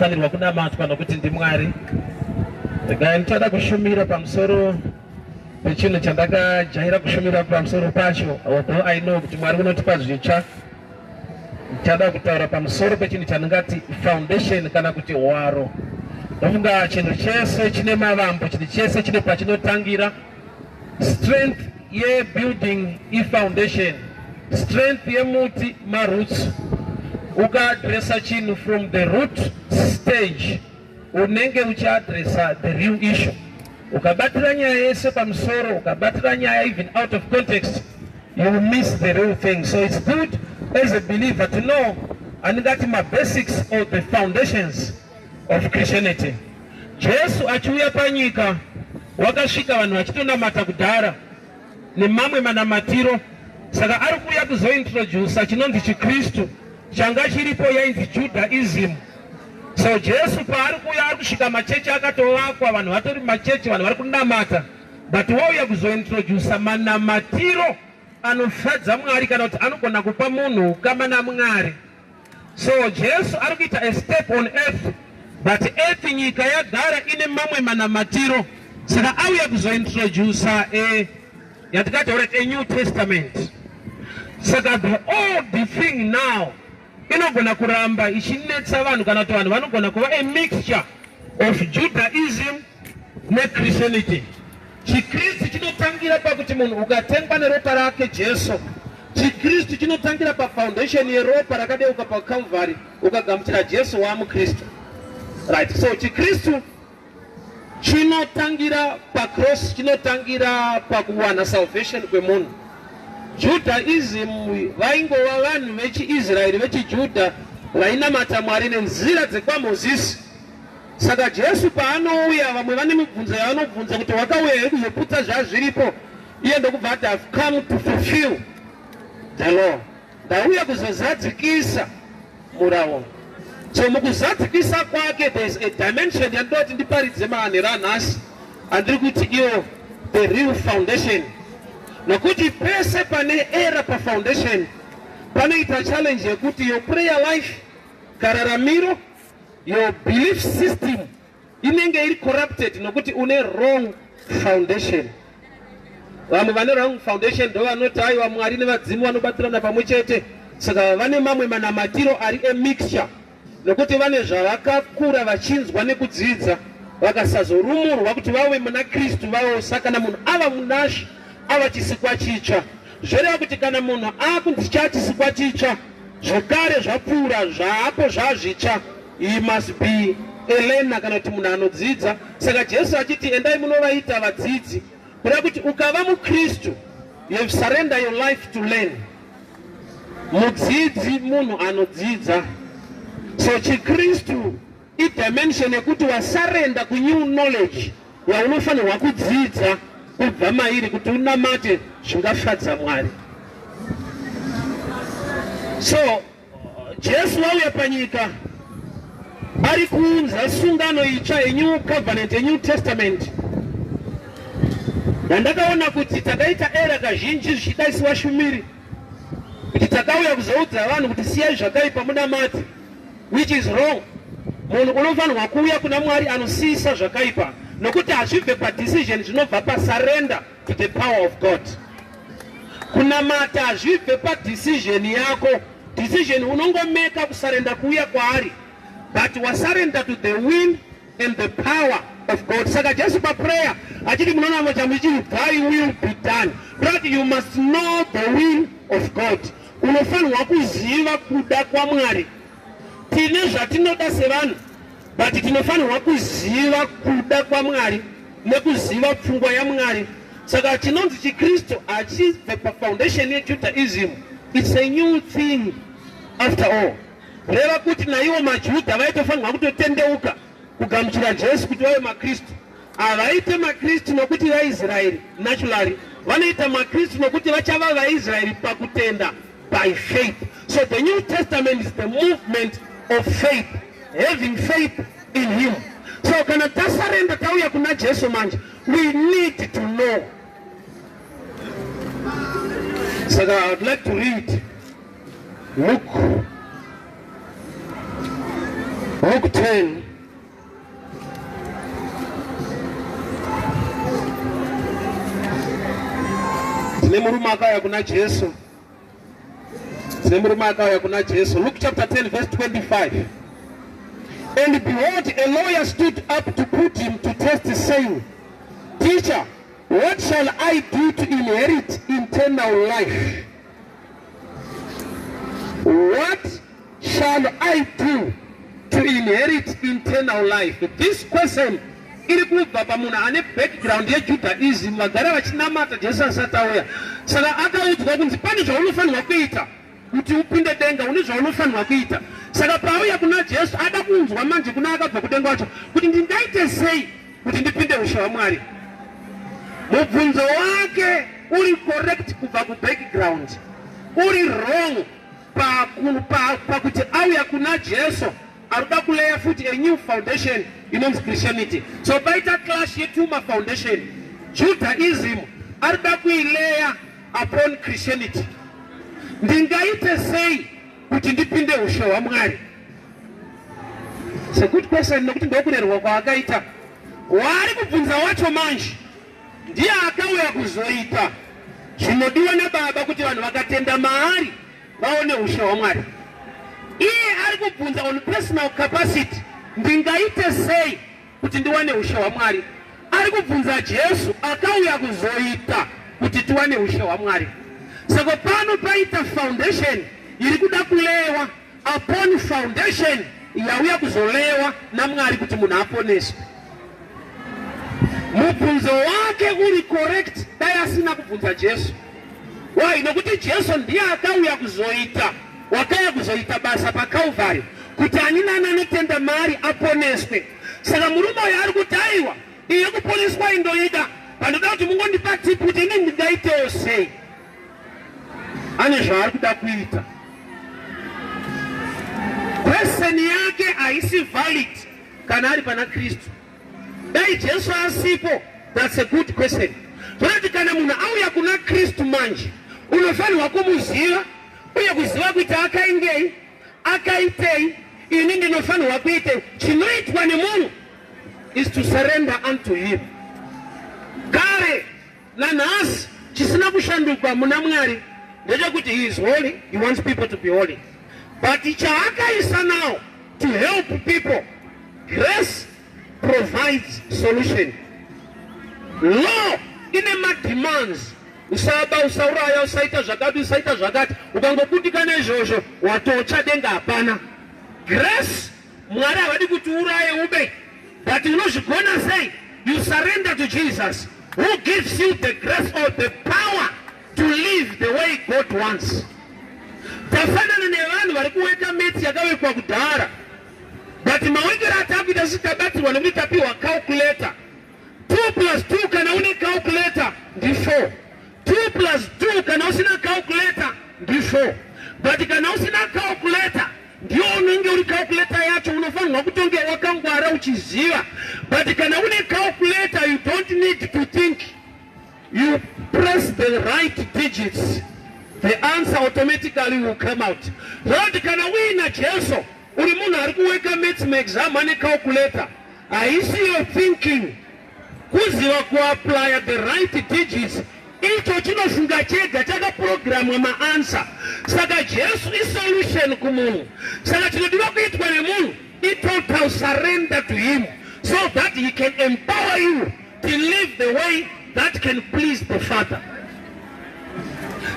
anofanirwa kunamatwa nokuti ndimwari. Ndichada kushumira pamusoro pechinhu chandakajaira kushumira pamusoro pacho, although I know kuti Mwari unotipa zvitsva. Ndichada kutaura pamusoro pechinhu chandingati foundation kana kuti hwaro. Ndofunga chinhu chese chine mavambo, chinhu chese chine pachinotangira. Strength ye building foundation, strength ye muti maroots. Ukaadressa chinhu from the root stage, unenge uchiadressa the real issue. Ukabatira nyaya yese pamusoro, ukabatira nyaya even out of context, you will miss the real thing. So it's good as a believer to know and that my basics or the foundations of Christianity. Jesu achiuya panyika, wakasvika vanhu vachitonamata kudhara nemamwe manamatiro. Saka ari kuuya kuzointroduce chinonzi chiKristu changa chiripo yainzi Judaism. So Jesu paari kuuya ari kusvika machechi akatovakwa, vanhu vatori machechi, vanhu vari kunamata, but wauya kuzointroduce manamatiro anofadza Mwari kana kuti anogona kupa munhu ukama naMwari. So Jesu ari kuita a step on earth, but earth nyika yagara ine mamwe manamatiro. Saka auya kuzointroduce yatikataura a New Testament. Saka the old thing now inogona kuramba ichinetsa vanhu kana kuti vanhu vanogona kuva a mixture of Judaism neChristianity. chiKristu chinotangira pakuti munhu ukatengwa neropa rake Jesu. chiKristu chinotangira pafoundation yeropa rakadeuka paCalvary, ukagamuchira Jesu wamuKristu. Right, so chiKristu chinotangira pacross, chinotangira pakuwana salvation kwemunhu. Judaism vaingova vanhu vechiIsraeri vechiJudha vainamata Mwari nenzira dzekwaMozisi. Saka Jesu paanouya, vamwe vane mibvunzo yavanobvunza kuti wakauya kuzoputsa zvazviripo. Iye ndokubva ati I've come to fulfill the law. Ndauya kuzozadzikisa murayiro. So mukuzadzikisa kwake there's a dimension yandoti ndiparidze manhero anhasi andiri kuti iyo the real foundation. Nokuti pese pane era pafoundation panoita challenge yekuti your prayer life, kararamiro, your belief system inenge iri corrupted nokuti une wrong foundation. Vamwe vane wrong foundation ndo vanoti aiwa Mwari nevadzimu vanobatirana pamwe chete. Saka vane mamwe manamatiro ari a mixture, nokuti vane zvavakakura vachinzwa nekudzidza vakasazorumurwa kuti vave muna Kristu vavo. Saka kana munhu ava munashi ava chisikwa chitsva, zvoreva kuti kana munhu akunzi chachisikwa chitsva zvekare zvapfuura zvaapo zvazvitsva, he must be a learner kana kuti munhu anodzidza. Saka Jesu achiti endai munovaita vadzidzi, kureva kuti ukava muKristu you have surrender your life to learn. Mudzidzi munhu anodzidza. So chiKristu idimension yekuti wasarenda kunew knowledge yaunofanirwa kudzidza kubva mairi kuti unamate zvingafadza Mwari. So Jesu wauya panyika ari kuunza sungano itsva yeNew Covenant, yeNew Testament. Ndakaona kuti takaita era kazhinji zvichidaisiwa shumiri, kuti takauya kuzoudza vanhu kuti siyai zvakaipa munamate, which is wrong. Munhu unofanirwa kuuya kuna Mwari anosiyisa zvakaipa, nokuti hazvibve padecision zvinobva pasurrender to the power of God. Kunamata hazvibve padecision yako, decision unongomeka kusarenda kuuya kwaari, but wasurrender to the will and the power of God. Saka Jesu paprayer achiti munoona machamuchiri thy will be done, but you must know the will of God. Unofanirwa kuziva kuda kwaMwari. Tine zvatinoda sevanhu, but tinofanirwa kuziva kuda kwaMwari nekuziva pfungwa yaMwari. Saka chinonzi chiKristu hachibve pafoundation yeJudaism, it's a new thing after all. Reva kuti naivo maJudha vaitofanirwa kutotendeuka kugamuchira Jesu kuti vave maKristu. Havaite maKristu nokuti vaIsraeri naturally, vanoita maKristu nokuti vachava vaIsraeri pakutenda, by faith. So the New Testament is the movement of faith, having faith in him. So kana tasarenda tauya kuna Jesu manje, we need to know. So I would like to read Luke Luke 10. Luke chapter 10 verse 25. And behold, a lawyer stood up to put him to test, saying, Teacher, what shall I do to inherit eternal life? What shall I do to inherit eternal life? This question iri kubva pamunhu ane background yeJudaism vagara vachinamata Jesu asati auya. Saka akaudzwa kunzi pane zvaunofanirwa kuita kuti upinde denga, une zvaunofanirwa kuita. Saka pauya kuna Jesu ada kunzwa manje kuna akabva kudenga wacho kuti ndingaite sei kuti ndipinde ushe hwaMwari. Mubvunzo wake uri correct kubva kubackground, uri wrong pakuti auya kuna Jesu arikuda kuleya futi a new foundation inonzi Christianity. So paita clash yetu foundation, Judaism arikuda kuileya upon Christianity. Ndingaite sei kuti ndipinde ushe hwaMwari? It's a good question, nokuti ndokurerwa kwaakaita. Wari kubvunza wacho manje ndiye akauya kuzoita zvinodiwa naBaba kuti vanhu vakatenda maari vaone ushe hwaMwari. Iye ari kubvunza on personal capacity, ndingaite sei kuti ndiwane ushe hwaMwari. Ari kubvunza Jesu akauya kuzoita kuti tiwane ushe hwaMwari. Saka pano paita foundation iri kuda kulewa upon foundation yauya kuzolewa naMwari kuti munhu aponeswe. Mubvunzo wake uri correct, dai asina kubvunza Jesu. Why? Nokuti Jesu ndiye akauya kuzoita, wakauya kuzoita basa paKalvari kuti ani nani anotenda maari aponeswe. Saka murume uyu ari kuti aiwa, iye kuponeswa indoida, panoda kuti mungondipa tipu kuti ini ndingaitewo sei. Ane zvaari kuda kuita. Question yake haisi valid kana ari pana Kristu. Dai Jesu asipo, that's a good question. Tonati kana munhu auya kuna Kristu manje, unofanirwa kumuziva, uye kuziva kuti akaingei, akaitei, ini ndinofanirwa kuitei. Chinoitwa nemunhu is to surrender unto him. Kare nanhasi chisina kushanduka muna Mwari ndechekuti he is holy, he wants people to be holy. But chaakaisa now to help people, grace provides solution. Law ine demands. Usaba, usauraya, usaita zvakati, usaita zvakati. Ukangokundikana izvozvo watocha denga hapana. Grace, Mwari havadi kuti uraye ube. But unozvigona sei? You surrender to Jesus, who gives you the grace or the power to live the way God wants. Tafanana nevanhu vari kuweka meti yakawekwa kudhara. But mawekera atakuita sitabatirwa nekuti tapiwa calculator. 2 plus 2 kana une calculator ndi 4. 2 plus 2 kana usina calculator ndi 4. But kana usina calculator ndiyo unenge uri calculator yacho unofanirwa kutonge wakangwara uchiziva. But kana une calculator you don't need to think. You press the right digits, the answer automatically will come out. Lord, kana wina Jesu uri munhu ari kuweka maths exam ane calculator, haisi your thinking kuziva kuapply the right digits. Icho chinofunga chega chakaprogramwa maanswer. Saka Jesu is solution kumunhu. Saka chinodiwa kuitwa nemunhu total surrender to him, so that he can empower you to live the way that can please the Father.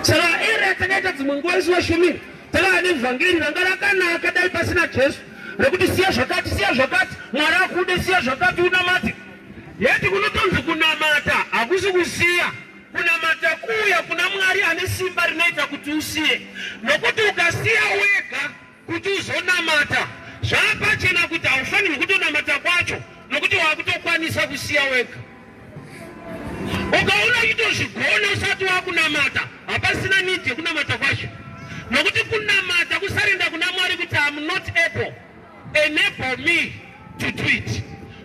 Saka ere takaita dzimwe nguva isuwa shumiri takava nevhangeri ranga rakanaka dai pasina Jesu rekuti siya zvakati, siya zvakati, Mwari akude, siya zvakati unamate. Yeti kunotonzi kunamata hakusi kusiya. Kunamata kuya kuna Mwari ane simba rinoita kuti usiye. Nokuti ukasiya wega kuti uzonamata, zvapachena kuti haufanirwi kutonamata kwacho nokuti wakutokwanisa kusiya wega. Ukaona uchitozvigona usati wakunamata, hapasina need yekunamata kwacho. Nokuti kunamata kusarenda kuna Mwari kuti I'm not able, enable me to do it.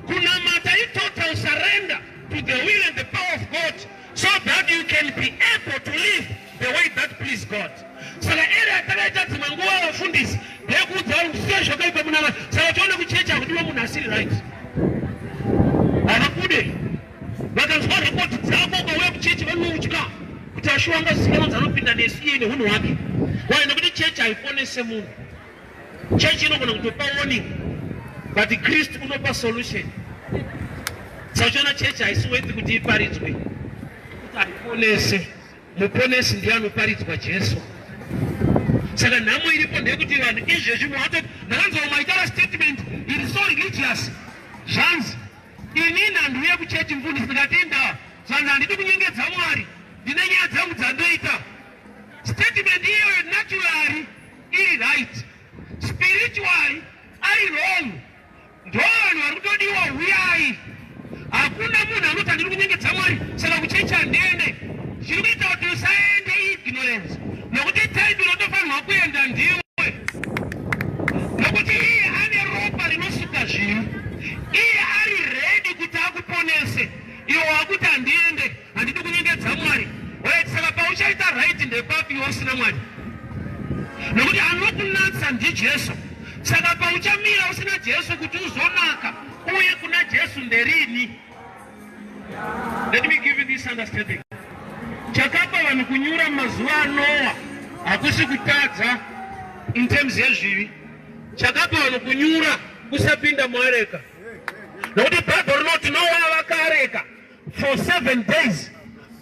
Kunamata is total surrender to the will and the power of God, so that you can be able to live the way that please God. Saka ere atakaita dzimwe nguva vafundisi ndekudza ndisiye zvakaipa munama saka toona kuchecha kuti iwe munhu asiri right havakude vakanzwa rekodi dzako ukauya kuchechi vanoutywa kuti ashuwanga zikanonzi anopinda nesi iye neunhu hwake wai nekuti chechi haiponese munhu chechi inogona kutopa warning but Kristu unopa solution saka chiona chechi haisi worth kuti iparidzwe kuti haiponese muponesi ndiye anoparidzwa Jesu saka nhamo iripo ndeyekuti vanhu izvezvi ndakanzwa maitara statement iri so religious zvanzi inini handiuye kuchechi mfundi ndikatenda zvanzi handidi kunyengedza Mwari ndine nyaya dzangu dzandoita statement iyoyo naturally iri right spiritually ari wrong ndo vanhu vari kutodiwa huyai hakuna munhu anoti handidi kunyengedza Mwari saka kuchechi handiende zviri kuita kuti usaende ignorance nokuti taibi rotofanirwa kuenda ndiwe nokuti iye ane ropa rinosuka zvinhu iye ari redi kuti akuponese iwe wakuti handiende handidi kunyengedza Mwari saka pauchaita right ndepapi iwe usina Mwari nokuti anokunatsa ndiJesu saka pauchamira usina Jesu kuti uzonaka uye kuna Jesu nderini. Let me give you this understanding. Chakapa vanhu kunyura mazuva anowa hakusi kutadza in terms yezvivi. Chakapa vanhu kunyura kusapinda muareka nokuti bhaibheri rinoti Noa vakareka for 7 days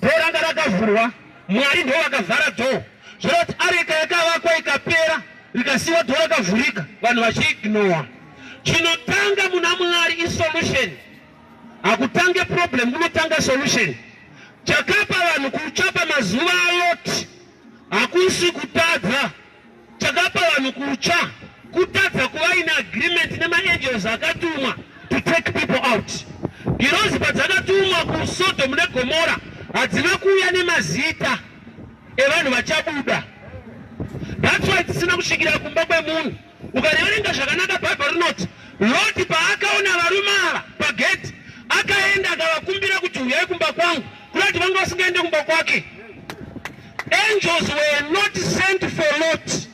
dho ranga rakavhurwa Mwari ndo vakavhara dho zvoroti areka yakavakwa ikapera rikasiwa dho rakavhurika vanhu vachiignora. Chinotanga muna Mwari isolution hakutange problem kunotanga solution. Chakapa vanhu kuchapa mazuva aloti hakusi kutadza. Chakapa vanhu kucha kutadza kuva in agreement nemaangels akatumwa to take people out. Girozi padzakatumwa kuSodom neGomora hadzina kuuya nemazita evanhu vachabuda. That's why tisina kusvikira kumba kwemunhu. Ukaverenga zvakanaka bhaibheri rinoti Loti paakaona varume ava pageti akaenda akavakumbira kuti uyai kumba kwangu kuti vanga vasingaende kumba kwake. Angels were not sent for Lot,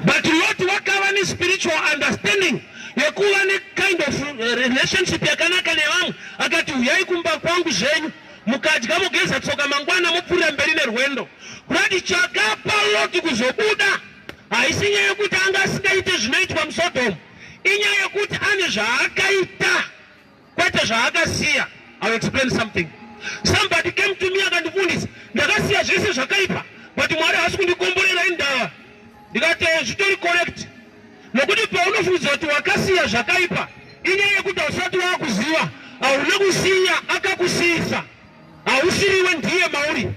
but Lot wakava ne spiritual understanding yekuva ne kind of relationship yakanaka nevamwe akati uyai kumba kwangu zvenyu mukadya mugeza tsoka mangwana mupfuurira mberi nerwendo. Kuti chakapa Loti kuzobuda haisi nyaya yekuti anga asingaite zvinoitwa muSodom, inyaya yekuti ane zvaakaita kwete zvaakasiya. I'll explain something. Somebody came to me akandifundisa ndakasiya zvese zvakaipa but Mwari haasi kundikomborera indava. Ndikati zvitori correct nokuti paunofungidzwa kuti wakasiya zvakaipa inyaya yekuti hausati waakuziva hauna kusiya akakusiyisa hausiriwe ndiye mauri.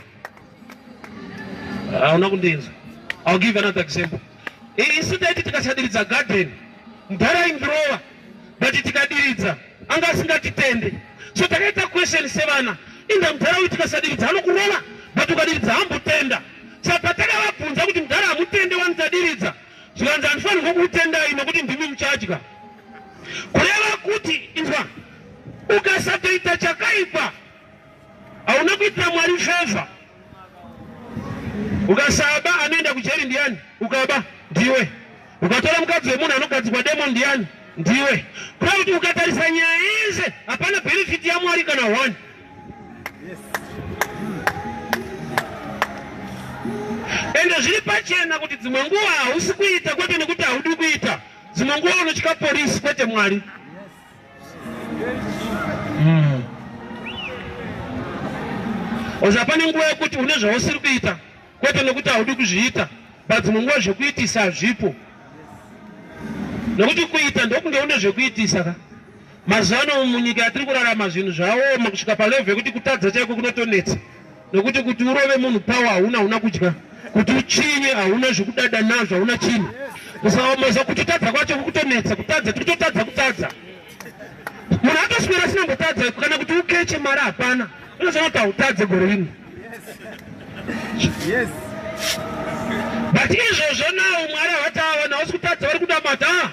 Hauna kundinzwa. I'll give another example. Isu taiti tikasadiridza garden mudharaindirova but tikadiridza anga asingatitende. So takaita question sevana inda mudharawi tikasadiridza anokurova but ukadiridza hambutenda. Saka patakavabvunza kuti mudhara hamutende wanitadiridza zvikanzi handifanirwa kuutendai nokuti ndimi muchadya. Kureva kuti inzwa ukasatoita chakaipa hauna kuitira Mwari favor. Ukasaba anoenda kujeri ndiani? Ukaba ndiwe. Ukatora mukadzi wemunhu anogadzikwa demo ndiani? Ndiwe. Kureva kuti ukatarisa nyaya yese hapana benefit yaMwari kana 1. Ende zviri pachena kuti dzimwe nguva hausi kuita kwete nekuti haudi kuita. Dzimwe nguva unotya polisi kwete Mwari. Hapana nguva yekuti une zvausiri kuita kwete nekuti haudi kuzviita but dzimwe nguva zvekuitisa hazvipo. Nokuti kuita ndokunge une zvekuitisa ka. Mazuva ano munyika yatiri kurarama zvinhu zvaoma kusvika palevel yekuti kutadza chaiko kunotonetsa. Nokuti kuti urove munhu power hauna kudya. Kuti uchinye hauna zvekudada nazvo hauna chinhu. Saka kutotadza kwacho kutonetsa kutadza kutadza. Munhu atoswera asina mbotadza kana kuti ukeche mari hapana. Unoziva kuti hautadze gore rino. Yes. But izvozvo nawo Mwari havatawana hausi kutadza vari kuda mata.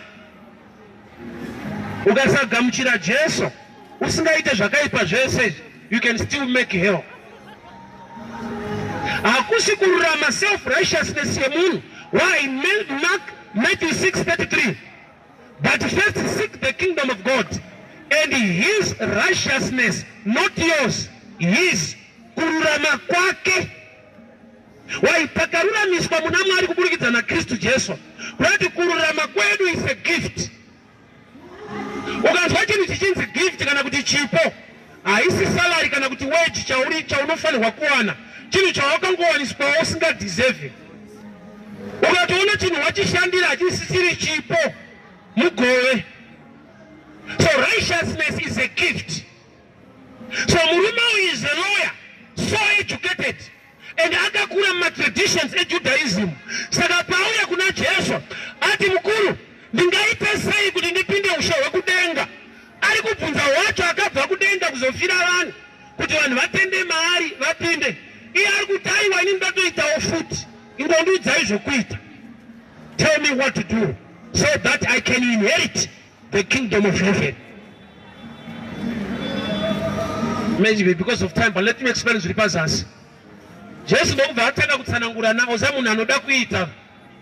Ukasagamuchira Jesu usingaite zvakaipa zvese you can still make hell. Hakusi kururama self righteousness yemunhu. Why? Mark Matthew 6:33. But first seek the kingdom of God and his righteousness, not yours, his. Kururama kwake. Waipakaruramiswa muna Mwari kuburikidza na Kristu Jesu. Kuti kururama kwedu is a gift. Ukanzwa chinhu chichinzi gift kana kuti chipo, haisi salary kana kuti wage chaunofanirwa kuwana. Chinhu chawakangowaniswa usingadeserve. Ukatoona chinhu wachishandira hachisisiri chipo, mugove. So righteousness is a gift. So murume is a lawyer, so educated, and akakura traditions e Judaism. Saka pauya kuna Jesu ati mukuru ndingaite sei kuti ndipinde usha hwekudenga. Ari kubvunza wacho akabva kudenga kuzofira vanhu kuti vanhu vatende maari vapinde. Iye ari kuti aiwa ini ndatoitawo futi, ingondiudzai zvokuita. Tell me what to do so that I can inherit the kingdom of heaven. Maybe because of time, but let me explain to the pastors. Jesu ndokubva atanga kutsanangura navo zamunhu anoda kuita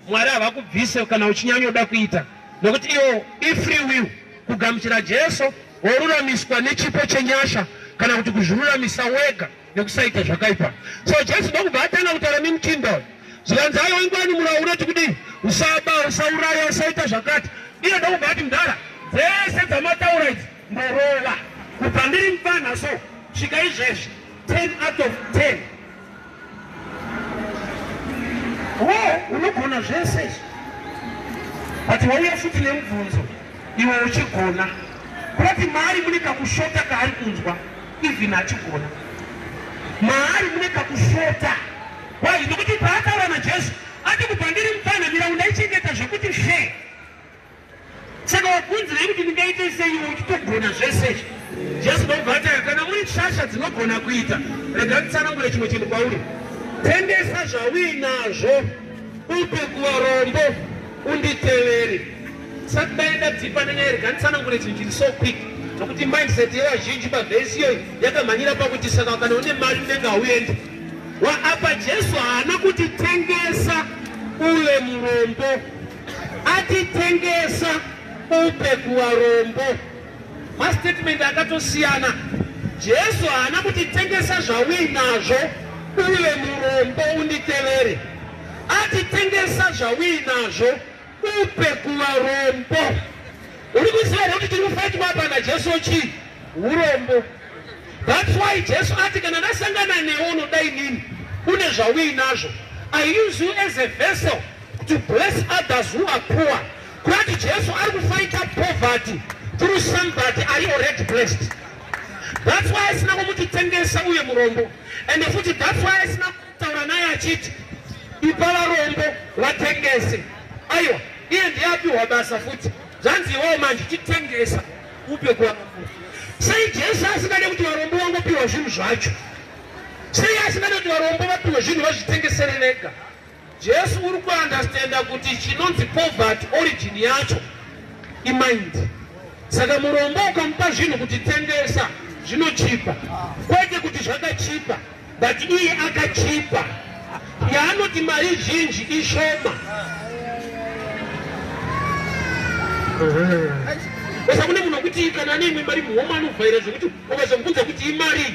Mwari havakubvise kana uchinyanya uda kuita, nokuti iyo ifree will kugamuchira Jesu woruramiswa nechipo chenyasha kana kuti kuzviruramisa wega nekusaita zvakaipa. So Jesu ndokubva atanga kutaura mimutindo zvikanzaiwo ingwani murau unoti kudini, usaba, usauraya, usaita zvakati. Iye ndokubva ati mudhara dzese dzamataura idzi ndorova kubva ndiri mufana. So svika izvezvi 10 out of 10. Unogona zvese izvi, but wauya futi nemubvunzo iwe uchigona kuti maari mune kakushota kaari kunzwa even achigona. Maari mune kakushota. Why? Nokuti paataura naJesu ati kubva ndiri mufana miranda ichengeta zvekuti fe. Saka wabvunzirei kuti ndingaite sei iwe uchitogona zvese izvi. Jesu ndobva ati kana muri shasha dzinogona kuita, rega nditsanangure chimwe chinhu kwauri. Tengesa zvauinazvo upe kuvarombo unditevere. Sakaenda dzipa nenyaya rega nditsanangure chinhu chiri so quick, nokuti mindset yevazhinji pavhesi iyoyi yakamhanyira pakuti saka kana une mari unenge hauendi. Apa Jesu haana kuti tengesa uve murombo, ati tengesa upe kuvarombo. Mastatement akatosiyana. Jesu haana kuti tengesa zvauinazvo uve murombo unditevere, ati tengesa zvauinazvo upe kuvarombo. Uri kuziva kuti tiri kufaitwa apa naJesu chii? Urombo. That's why Jesu ati kana ndasangana newe unodai nini, une zvauinazvo, I use you as a vessel to bless others who are poor. Kuti Jesu ari kufaita poverty through somebody are already blessed. That's why asina kumuti tengesa uye murombo. And futi that's why asina kutaura naye achiti ipa varombo vatengese. Aiwa, iye ndiyapiwa basa futi. Zvanzi iwewe manje chitengesa upe kuvarombo. Sei Jesu asingade kuti varombo vangopiwa zvinhu zvacho? Sei asingade kuti varombo vapiwe zvinhu vazvitengesere vega? Jesu uri kuandastenda kuti chinonzi poverty origin yacho imind. Saka murombo ukamupa zvinhu kuti tengesa zvinochipa, kwete kuti zvakachipa, but iye akachipa. Yaanoti mari zhinji ishoma. Basa kune munhu kuti kana neimwe mari muhoma anovhaira zvokuti ukazomubvunza kuti imari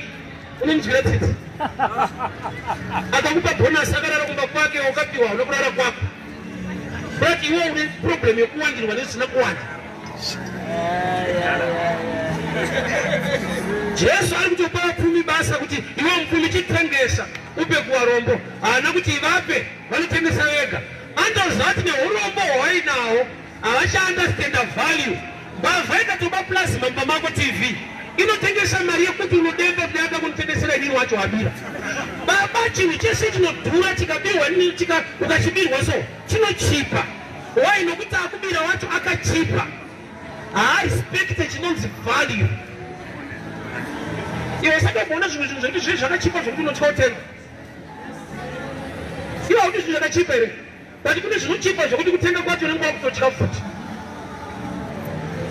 unomunzwira tsitsi. Akakupa bonus akarara kumba kwake wakapiwa unokurara kwako. But iwe une problem yekuwandirwa nezvisina kuwanda. Jesu ari kutopa vapfumi basa kuti iwe mupfumi chitengesa upe kuvarombo. Haana kuti ivape vanotengesa vega. Andoziva kuti neurombo hwainawo havachaandastenda value. Mbavha ikatoba plasma pamako TV inotengesa mari yekuti unodemba kudaka kunotengesera inini wacho wabira. Baba chinhu chese chinodhura chikabirwa ukachibirwa so chinochipa. Why? Nokuti akubira wacho akachipa. Respect chinonzi value. Iwe saka kuona zvinhu zvedu zvese zvakachipa zvokuti unotyotenga. Iwe hauti zvinhu zvakachipa here, but kune zvinochipa zvokuti kutenga kwacho unenge wakutotya futi.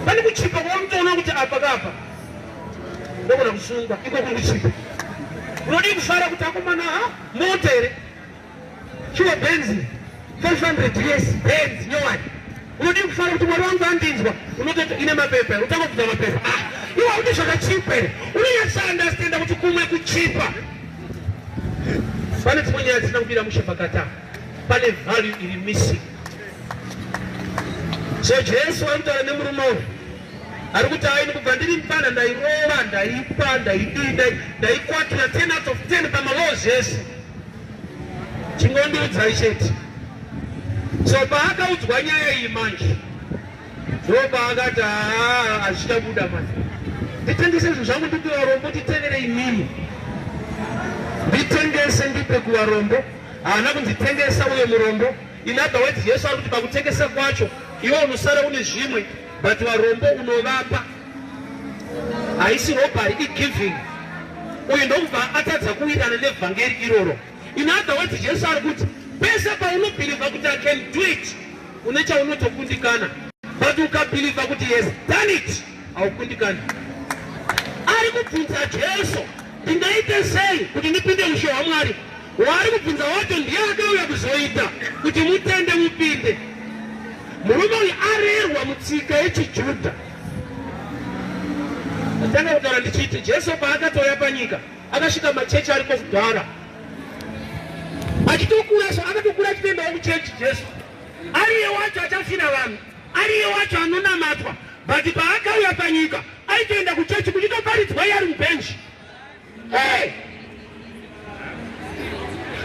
Pane kuchipa kwaunotoona kuti apa kapa ndogona kusungwa, iko kuri kuchipa. Unodi kufara kuti akomana mota here chiwa Benz 500 yes Benz nyowani unodi kufara kuti mwari wangu andinzwa, unototi ine mapepa, utanga kubva mapepa. Iwa kuti zvakachipa here, unonyatsa understanda kuti kumwe kuchipa. Pane dzimwe nyaya dzisina kubira mushe pakati apa. Pane value iri missing. So Jesu arikutaura nemurume uyu. Arikuti aini kubva ndiri mupana ndairova, ndaipa, ndaikwatira 10 out of 10 pamalaws ese. Chingondiudzai chete. So paakaudzwa nyaya iyi manje, ndopaakati achichabuda manje. Nditengese zvinhu zvangu ndipe varombo, nditengere imini. Nditengese ndipe kuvarombo. Haana kunzitengesa uye murombo. In other words, Yesu arikuti pakutengesa kwacho, iwe unosara une zvimwe, but varombo unovapa. Haisi robbery, igiving. Uyu ndokubva atadza kuwirirana nevhangeri iroro. In other words, Jesu arikuti pese paunobhilivha kuti I can do it, une chaunotokundikana. But ukabhilivha kuti he has done it, haukundikani. Ari kubvunza Jesu, ndingaite sei kuti ndipinde mushe waMwari? Wari kubvunza wacho ndiye akauya kuzoita kuti mutende mupinde. Murume uyu arerwa mutsika yechiJudha. Ndanga kutaura ndichiti Jesu paakatouya panyika akasvika machechi ariko kudhara. Achitokura so akatokura achitendawo muchechi Jesu. Ariye wacho achafina vanhu, ariye wacho anonamatwa. But paakauya panyika aitoenda kuchechi kuchitoparidzwa iye ari mubhenji.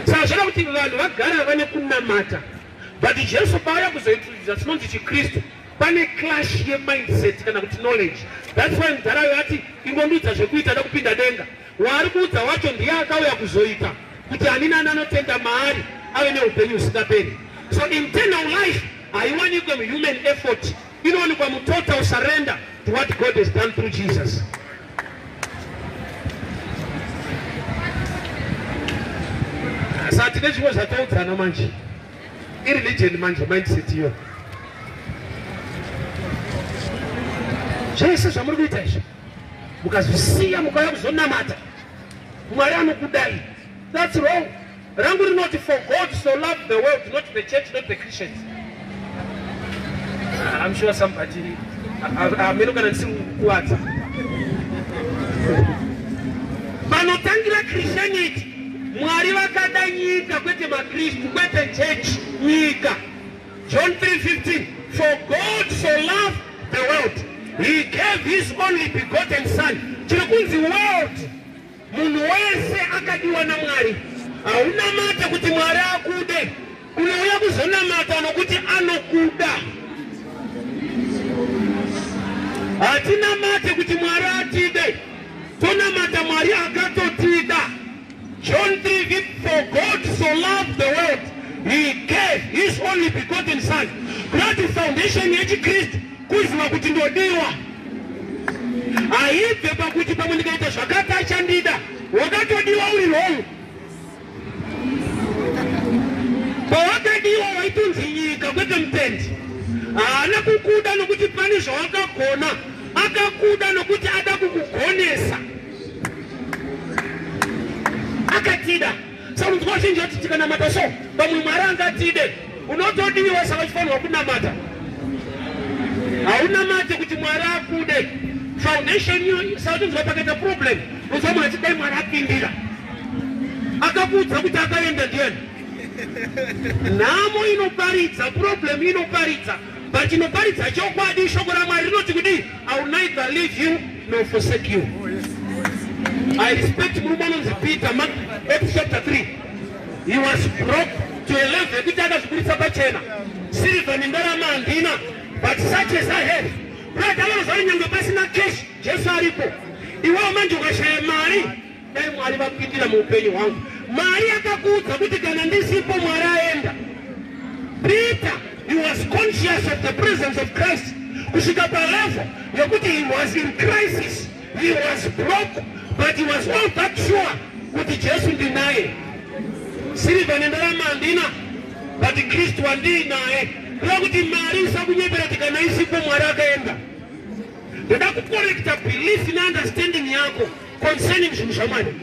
Saka zvada kuti vanhu vagara vane kunamata. But Jesu paauya kuzointroduza chinonzi chiKristu, pane clash ye-mindset kana kuti knowledge. That's why mudharayo ati ingondudza zvekuita da kupinda denga. Waari kuudza wacho ndiye akauya kuzoita kuti ani nani anotenda maari ave neupenyu husingaperi. So internal life haiwanikwe human effort, inowanikwa mutotal surrender to what God has done through Jesus. Saka tine zvimwe zvataudzana manje. Irreligion manje mindset iyo. Zvese zvamuri kuita izvi mukazvisiya mukauya kuzonamata Mwari anokudai. That's wrong. Rangu rinoti for God so loved the world, not the church, not the Christians. I'm sure somebody amenokana ndisikuwadza. Panotangira Christianity, Mwari vakada nyika kwete maKristu, kwete church, nyika. John 3:15, for God so loved the world, he gave his only begotten son. Chirikunzi world, munhu wese akadiwa naMwari. Haunamata kuti Mwari akude, unouya kuzonamata nokuti anokuda. Hatinamate kuti Mwari atide, tonamata Mwari akatotida. John 3, for God so loved the world, he gave his only begotten son. That is foundation yechiKristu, kuziva kuti ndodiwa. Haibve pakuti pamwe ndikaita zvakati achandida, wakatodiwa uri wrong. Pawakadiwa waitunzi nyika kwete mutendi. Haana kukuda nokuti pane zvawakagona, akakuda nokuti ada kukugonesa. Akatida. Saka munhu wazhinji ati tikanamata so, pamwe Mwari angatide, unotodiwa saka chifanirwa kunamata. Haunamate kuti Mwari akude. Foundation iyo saka tinzwa pakaita problem. Uzwa munhu achidai Mwari apindira. Akakudza kuti akaenda ndiani. Nhamo inoparidza, problem inoparidza. But inoparidza chokwadi, shoko raMwari rinoti kuti I will neither leave you nor forsake you. I respect murume anonzi Peter, Mark chapter 3. He was broke to a level yekuti akazvikuritsa pachena. Silver nendarama handina, but such as I have. Brother vanozvari nyangwe pasina cash, Jesu aripo. Iwewe manje ukashaya mari, dai Mwari vapindira muupenyu hwangu. Mari akakuudza kuti kana ndisipo Mwari aenda. Peter, he was conscious of the presence of Christ. Kusvika palevel yekuti he was in crisis. He was broke, but he was all that sure kuti Jesu ndinaye. Silver nendarama handina, but Kristu handinaye. Kuda kuti mari isakunyepera kuti kana isipo Mwari akaenda. Ndoda kucorrecta belief and understanding yako concerning zvinhu zvaMwari.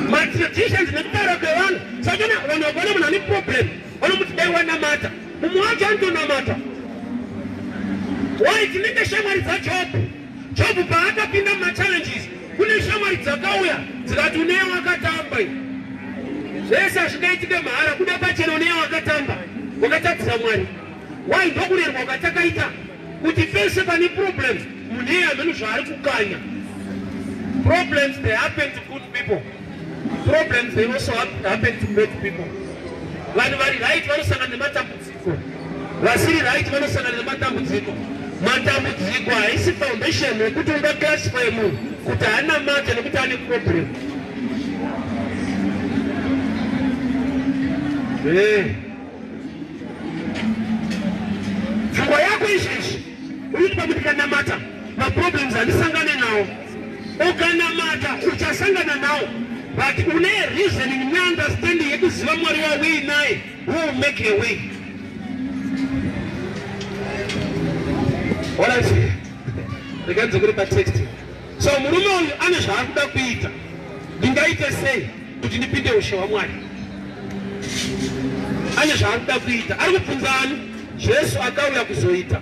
Matraditions nekutaura kwevanhu. Saka vanhu vakaona munhu ane problem, vanomuti dai wanamata. umwacha Antonamata. Why tinenge shamwari dzaJob? Job paakapinda challenges kune shamwari dzakauya dzikati uneya wakatamba. Zvese hazvingaitika mahara kuda pachena uneya wakatamba wakatadzisa Mwari. Why ndokurerwa wakatakaita kuti pese pane problems muneya amene zvaari kukanya. Problems they happen to good people. Problems they also happen to bad people. Vanhu vari right vanosangana nematambudziko, vasiri right vanosangana nematambudziko. Matambudziko haisi foundation yekuti ungaclassify munhu kuti haana mata nekuti ane problem. Pfungwa yako izvezvi uri kuti ndikanamata maproblems handisangane nawo. Ukanamata uchasangana nawo, but une reasoning neunderstanding yekuziva Mwari wawe naye who will make a way. Alright, ndikanze kuri patext. So murume uyu ane zvaari kuda kuita. Ndingaite sei kuti ndipinde ushe waMwari? Ane zvaari kuda kuita. Ari kubvunza ani? Jesu akauya kuzoita.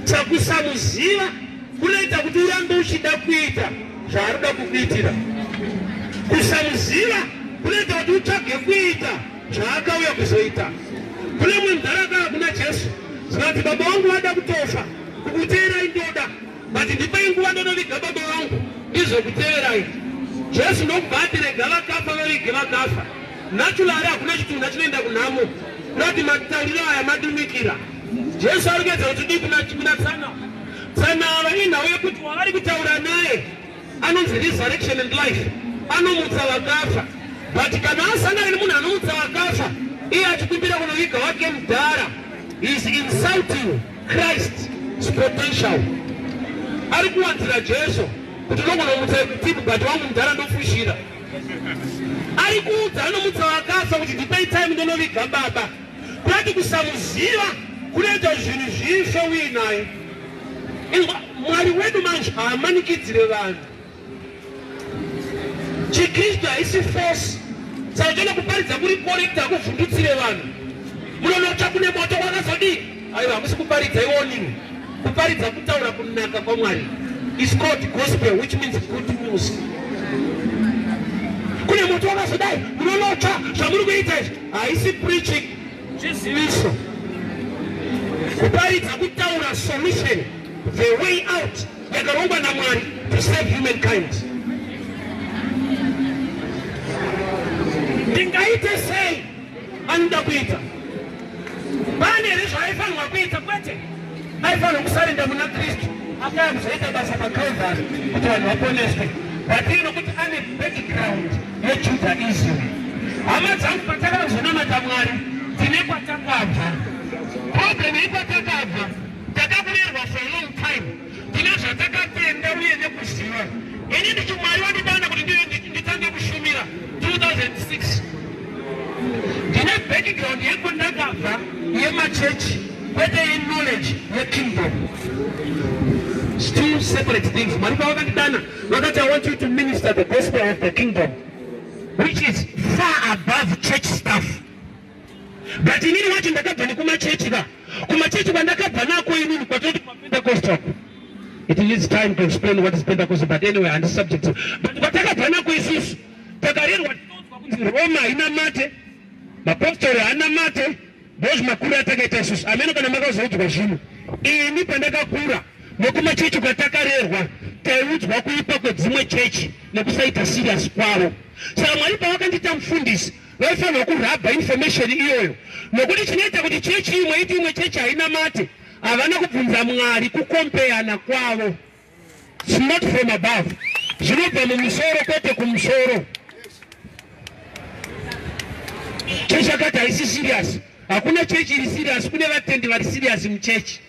Saka kusamuziva kunoita kuti urambe uchida kuita zvaari kuda kukuitira. Kusamuziva kunoita kuti utsvage kuita zvaakauya kuzoita. Kune munhu ndaragara kuna Jesu zvinoti baba vangu vada kutofa, kukuteerai ndoda, but ndipai nguva ndonoviga baba vangu ndizokuteerai. Jesu ndokubva ati rega vakafa vavige vakafa. Naturally hakuna chitunha chinoenda kunhamo, noti matauriro aya madumikira. Jesu ari kuedza kuti dii kuna tsanava inhau yekuti wavari kutaura naye anonzi resurrection and life, anomutsa vakafa. But kana asangana nemunhu anomutsa vakafa iye achikumbira kunoviga wake mudhara, he is insulting Christ's potential. Ari kuwanzira Jesu kuti unogona kumutsa tipu but wangu mudhara ndofushira. Ari kuudza anomutsa vakafa kuti ndipei time ndonoviga baba. Kurati kusamuziva kunoita zvinhu zvife uinaye. Mwari wedu manje haamanikidzire vanhu. Chikristu haisi force. Saka toda kuparidza kuri correct hakuvhundutsire vanhu. Munonotsva kune moto kwakazodii? Aiwa, hamusi kuparidza iwoning. Kuparidza kutaura kunaka kwaMwari. It's called gospel, which means good news. Kune moto wakazodai, munonotsva zvamuri kuita izvi. Haisi preaching, chiziviso. Kuparidza kutaura solution, the way out yakarongwa naMwari to save humankind. Ndingaite sei anoda kuita? Pane here zvaaifanirwa kuita kwete. Aifanirwa kusarenda muna Kristu akauya kuzoita basa paKalvari kuti vanhu vaponeswe. But ino kuti ane background yeJudaism. Hama dzangu patakazonamata Mwari tine kwatakabva. Problem iripatakabva takakurerwa for a long time. Tine zvatakatenda uye nekuziva. Ini ndicho Mwari wandidana kuti nditange kushumira 2006. Ndine background yekundakabva yemachechi kwete knowledge yekingdom. It's two separate things. Mwari pawakandidana vakati I want you to minister the gospel of the kingdom, which is far above church stuff. But inini wacho ndakabva nekumachechi ka. Kumachechi kwandakabva nako inini kwatoti Pentecostal. It needs time to explain what is Pentecostal, but anyway, and the subject. But kwatakabva nako isusu takarerwa kunzi Roma haina mate, mapostori haana mate, ndozvo makuru atakaita isusu. Ameno kana makazoudzwa zvinhu. Ini pandakakura nekumachechi kwatakarerwa taiudzwa kuipa kwedzimwe chechi nekusaita serious kwavo. Saka Mwari pawakandita mufundisi vaifanirwa kurabha information iyoyo, nokuti chinoita kuti chechi imwe iti imwe chechi haina mate havana kubvunza Mwari kukompeyana kwavo. It's not from above, zvinobva mumusoro kwete kumusoro. Chechi akati haisi serious, hakuna chechi iri serious, kune vatendi vari serious muchechi.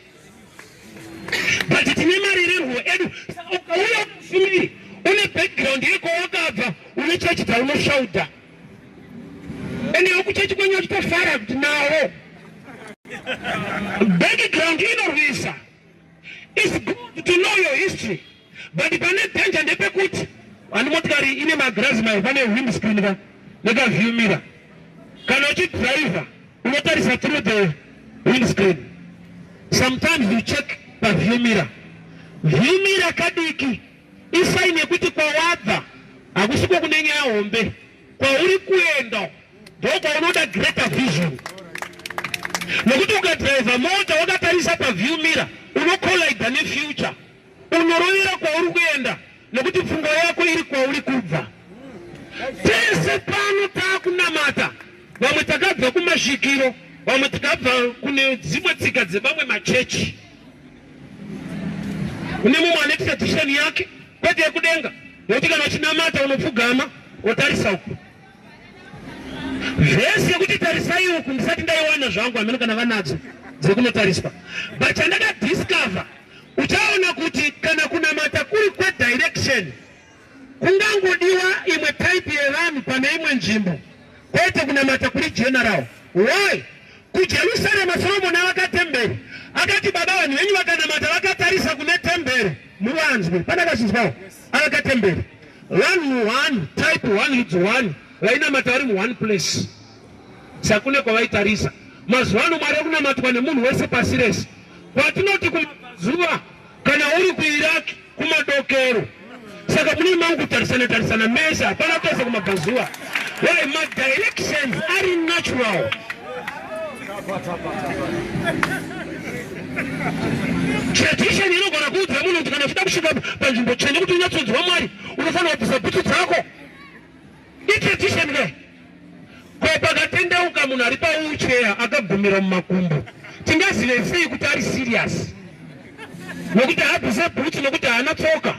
But tine marererwo edu. Saka ukauya kufumiri une background yeko wakabva une chechi dzaunoshauda, ende yokuchechi kwenye uchitofara kuti nawo background inorwisa. It's good to know your history, but pane danger ndepekuti vanhu motikari ine magirazi mayo pane windscreen ka nekaview mirror. Kana uchidriver unotarisa through the windscreen. Sometimes you check pa view mirror. View mirror kadiki isaine kuti kwa wadha akusiko kunenya hombe kwa uri kuenda ndoko unoda greater vision. Nokuti ukadrive mota wakatarisa pa view mirror unokolida ne future, unorovera kwa uri kuenda nokuti pfungwa yako iri kwa uri kubva. Tese pano takunamata, vamwe takabva kumasvikiro, vamwe takabva kune dzimwe tsika dzevamwe machechi. Kune mumwe ane tradition yake kwete yekudenga, nokuti kana uchinamata unopfugama wotarisa uku. Vhesi yekuti tarisai uku ndisati ndaiwana zvangu amene kana vanadzo dzekunotariswa. But chandakadiscover uchaona kuti kana kunamata kuri kwedirection kungangodiwa imwe type yevanhu pane imwe nzvimbo, kwete kunamata kuri general. Why? KuJerusalema Solomon avakatemberi akati baba vanhu venyu vakanamata vakatarisa kune temberi muvanzwe panakazvinzwawo avakatemberi one type one leads one vainamata vari mu one place. Sakune kwavaitarisa mazuva ano Mwari akunamatwa nemunhu wese pasi rese. Kwatinoti kumabvazuva kana uri kuIraq kumadokero. Saka mune mangu kutarisana mese hapana kwese kumabvazuva. Why? My directions are natural. Tradition inogona kuudza munhu kuti kana uchida kusvika panzvimbo tsvene kuti unyatsodzwa Mwari unofanira kubvisa bhutsu dzako. Tradition ke kwa pakatendeuka munhu ari paucheya akagumira mumakumbo tingazive sei kuti ari serious, nokuti haabvise bhutsu nokuti haana tsoka.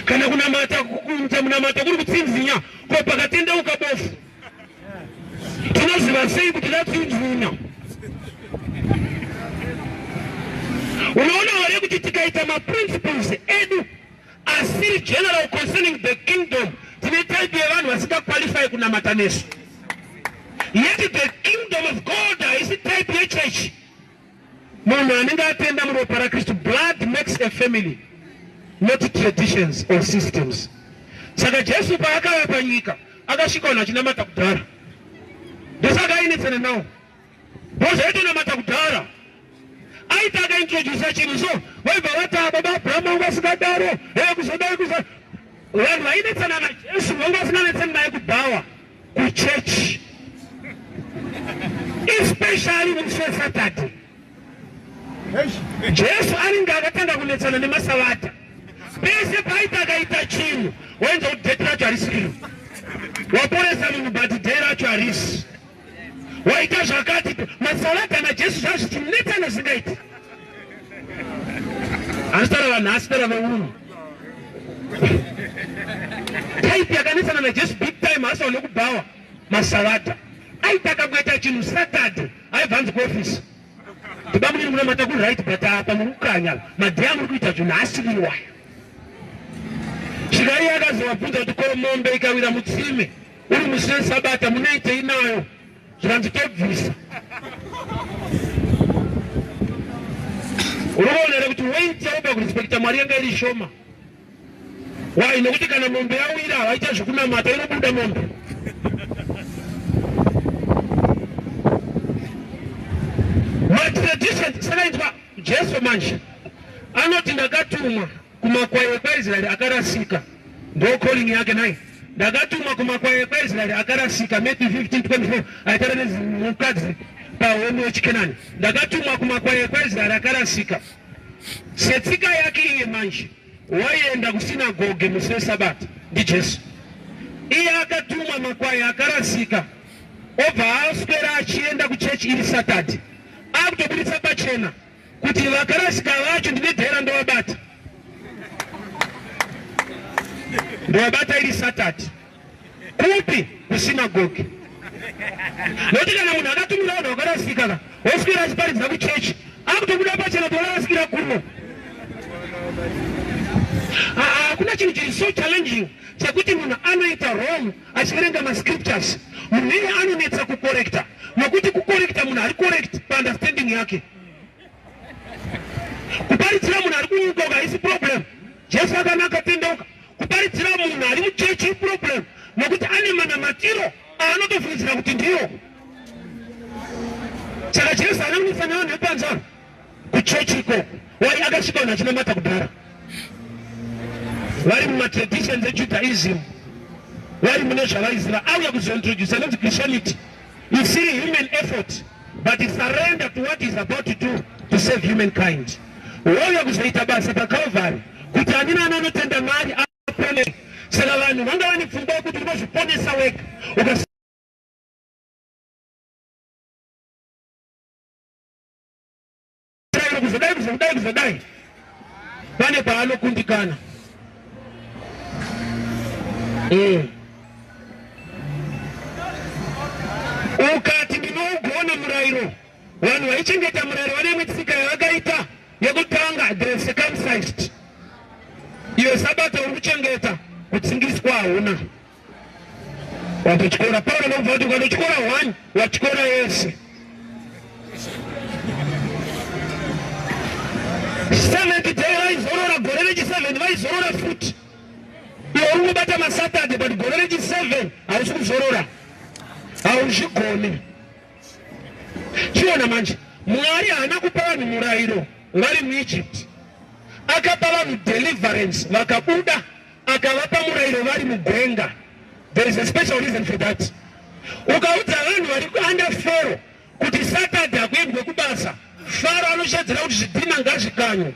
Kana kunamata kuita munamata kuri kutsinzinya kwa pakatendeuka bofu tinoziva sei kuti latsinzinya. Unaona wale kuti tikaita maprinciples edu asiri general concerning the kingdom tine type yevanhu vasika qualify kunamata nesu. Yet the kingdom of God is the type yechurch. Munhu anenge atenda muropa raKristu, blood makes a family, not traditions or systems. Saka Jesu paakava panyika akasvika vanhu vachinamata kudhara, ndosaka ainetsana nawo vozoitonamata kudhara. Aita akaintrodusa chinhu so vaibva vata baba Abrahamu vasikadaro kuzodai kuza vanhu vainetsana naJesu vanga vasinganetsani naye kubhawa kuchechi, especially musi weSaturday. Jesu aringe akatanga kunetsana nemasavata pese paita akaita chinhu wainza kuti dheti racho harisiri, waporesa munhu but dhei racho harisi, waita zvakati masavata naJesu zvazvichinetsana zvingaiti. Handitara vanhu asi tara vaunhu type yakanetsana naJesu big time asi vaone kubhawa masavata. Aita akagoita chinhu Saturday aibva anzi kuofisi tibamunini munamata kuri right but apa muri kukanya madhea muri kuita zvinhu asiriwa. Shikari yakazovabvunza kuti ko mombe ikawira mutsime uri musi weSabata munoitei nayo? Zvikanzi tobvisa. Unoona here kuti weight yaupa kurespecta Mwari yanga iri shoma. Why? Nokuti kana mombe yawira havaita zvokunamata inobuda mombe. Matradition sakaitwa Jesu manje anoti ndakatumwa kumakwai ekwaIsraeri akarasika, ndo calling yake naye. Ndakatumwa kumakwai ekwaIsraeri akarasika, Matthew 15:24 aitara nemukadzi pahome wechiKenani. Ndakatumwa kumakwai ekwaIsraeri akarasika. Setsika yake iye manje waienda kusinagoge musi weSabata ndiJesu. Iye akatumwa makwai akarasika obva aswera achienda kuchechi iri Saturday akutobudisa pachena kuti vakarasika vacho ndine dhera ndovabata, ndovabata iri Saturday kupi kusinagoge. Nokuti kana munhu akatumira vanhu vakarasika oswera achiparidza kuchechi akutobuda pachena tovarasikira kuno. Kuna chinhu chiri so challenging chekuti munhu anoita wrong achiverenga mascriptures. Munhu iye anonetsa kukorekta, nokuti kukorekta munhu ari correct paunderstanding yake. Kuparidzira munhu ari kuukoka haisi problem. Jesu akanaka tendeuka. Kuparidzira munhu ari muchechi problem, nokuti ane manamatiro aanotofungidzira kuti ndiyo. Saka Jesu anamisa nawo nepanza kuchochiko wali akashika nachina mata kudara wali mu traditions of Judaism wali mune zvavaisrael auya kuzointroduce anonzi Christianity. You see human effort but surrender to what is about to do to save humankind. Wauya kuzoita basa pa Calvary kuti anina anotenda mari apone. Saka vanhu vanga vane pfungwa yekuti unozviponesa wega kuzodai pane paanokundikana. Ukati ndinougona murayiro vanhu vaichengeta murayiro vane mitsika yavakaita yekutanga the circumcised. Iyo sabata uri kuchengeta kutsingiswa hauna. Watochikora Paulo nobva kuti ukatochikora 1 wachikora yese. 7th day vaizorora, gore rechi7 vaizorora futi. Iwe uri kubata maSaturday but gore rechi7 hausi kuzorora, hauzvigoni. Chiona manje Mwari haana kupa vanhu murayiro vari muEgypt, akapa vanhu deliverance vakabuda, akavapa murayiro vari mugwenga. There is a special reason for that. Ukaudza vanhu vari under Pharaoh kuti Saturday hakuendwe kubasa, Pharaoh anoshadzira kuti zvidhina ngazvikanywe.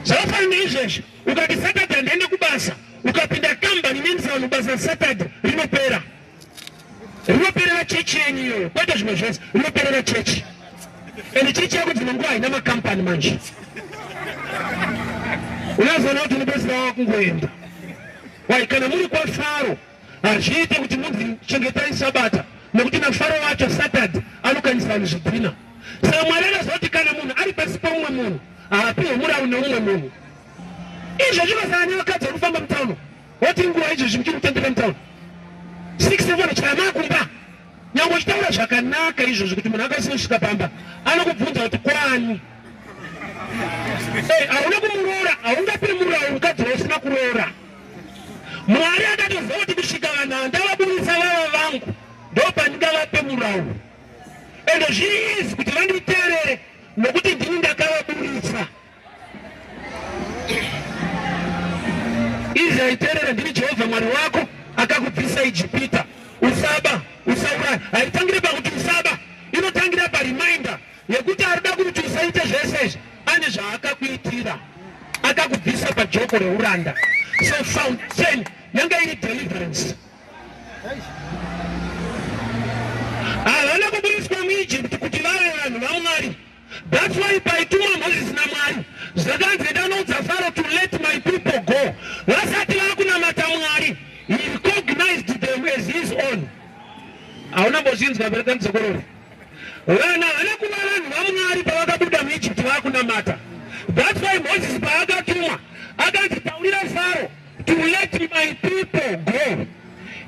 Zvakafanana neizvezvo, ukati Saturday ndiende kubasa, ukapinda kambani inoendesa vanhu basa Saturday, rinoperera chechi yenyu iyoyo, kwete zvimwe zvose, rinoperera chechi. Ende chechi yako dzimwe nguva haina makampani manje. Unazoona kuti unopedzisira wakungoenda. Wai kana muri kwaFaro hazviite kuti muchengetai Sabata, nekuti naFaro wacho Saturday anokanyisa vanhu zvidhina. Saka Mwari anozoti kana munhu ari pasi pomumwe munhu haapiwe murayiro neumwe munhu. Izvozvo vasana nevakadzi vari kufamba mutauno, woti nguva izvozvi muchiri kutendeka mutauno 6-7 chama kumba, nyange uchitaura zvakanaka izvozvo kuti munhu akasinosvika pamba anokubvunza kuti kwani. Hauna kumuroora, haungapiri murayiro mukadzi usina kuroora. Mwari akatoziva kuti kusvika vanhu handavaburitsa vava vangu ndopandingavape murayiro, ende zviri izi kuti vanditeerere nokuti ndini ndakavaburitsa. Izi haiteerera, ndini Jehovha Mwari wako akakubvisa Ijipita. Usaba, usauraya. Haitangire pakuti usaba, inotangira pareminder yekuti arida kuti usaite zvese izvi, ane zvaakakuitira, akakubvisa pajoko reuranda. So fountain yanga iri deliverance. Havana kuburiswa muEgypt kuti vave vanhu vaMwari. That's why paituma Moses naMwari zvakanzi ndanoudza Pharaoh to let my people go. Vasati vakunamata Mwari, he recognized them as his own. Hauna mbozvinzwa bereka muzokorori. Vana havana kuva vanhu vaMwari pavakabuda muEgypt vakunamata. That's why Moses paakatumwa akanzi taurira Pharaoh to let my people go.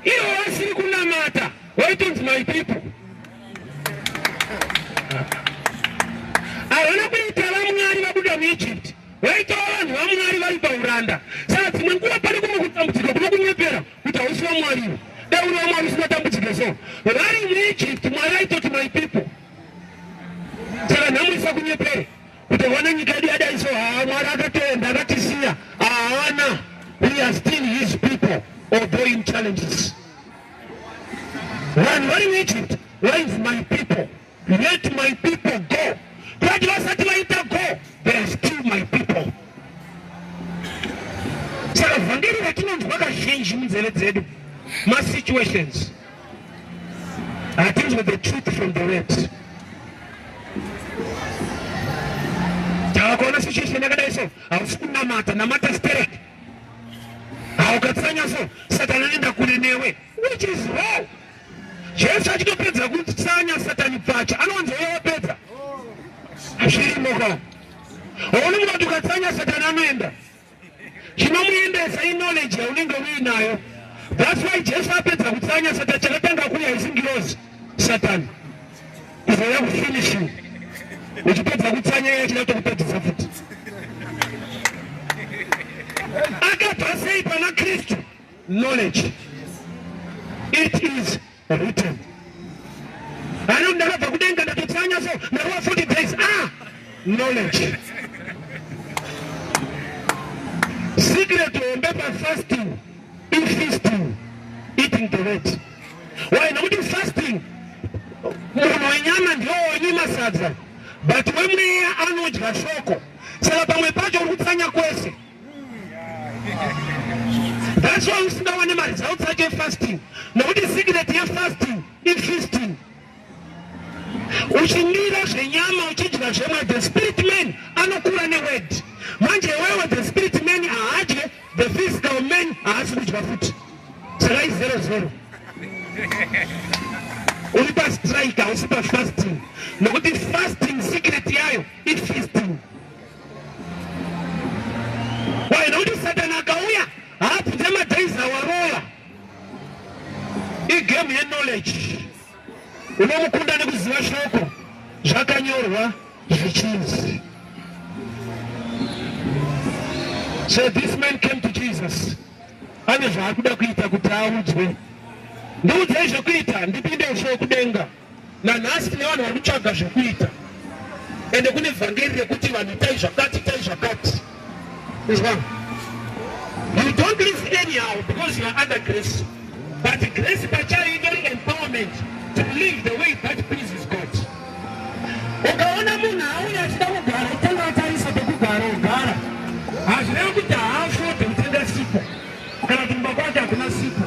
Ivo vasiri kunamata waitonzi my people. Havana kuita vaMwari vabuda muEgypt, vaitova vanhu vaMwari vari pauranda. Saka dzimwe nguva pane kumwe kutambudzika kuno kunyepera kuti hausi vaMwariwo. Dai uri vaMwari usina tambudzika so. Vari muEgypt Mwari aitoti my people. Saka nhamurisa kunyepere kuti vana nyika yedu yadai so, Mwari akatoenda akatisiya. Haana, we are still his people although in challenges. Vanhu vari muEgypt, where is my people? Let my people go. But vasati vaita go, they are still my people. Saka vhangeri ratinonzwa kazhinji munzeve dzedu, ma situations hatinzwa the truth from the words. Tavakuona situation yakadai so, hausi kunamata, namata spirit. Haukatsanya so, Satani anoenda kure newe, which is wrong. Jesu achitopedza kutsanya Satani pacha, anonzi wapedza. Hazvirimo kwa. Hauna kuti ukatsanya Satani anoenda. Chinomuendesa knowledge yaunenge uinayo. That's why Jesu apedza kutsanya Satani, chakatanga kuuya isingirozi Satani. Kuzouya kufinishing. Uchipedza kutsanya iye chinotokupedzisa futi. Akabva sei pana Kristu? Knowledge. It is written. Anu ndakabva kudenga ndatotsanya so ndakuwa 40 days. Knowledge. Secret to remember fasting, in feasting, eating the word. Why not in fasting? Mwana ndio wanyima sadza. But when we anodya shoko, sala pamwe pacho kutsanya kwese. That's why usinga wane results ake fasting. Nokuti secret ya fasting, in feasting. Uchindira zvenyama uchidya zvemwe, the spirit man anokura neword. Manje wewe the spirit man haadye, the physical man haasi kudya futi. Saka 0-0. Ulipa strike, usipa fasting. Nokuti fasting secret yayo is feasting. Why nokuti Satan akauya haapinze madays awaroya. Igame ye knowledge. Unomukunda nekuziva shoko zvakanyorwa zvichinzi. So this man came to Jesus. Ane zvaakuda kuita kuti audzwe. Ndiudzei zvekuita ndipinde zvekudenga. Nanhasi tine vanhu vari kutsvaga zvekuita. Ende kune vhangeri rekuti vanhu itai zvakati. You don't live anyhow because you are under grace. But grace pachayo indori empowerment to live the way that pleases God. Ukaona munhu auya achida kugara utanga atarisa pekugara ugara. Hazvirevi kuti haafote kutenga sipo kana kuti mumba kwake hakuna sipo.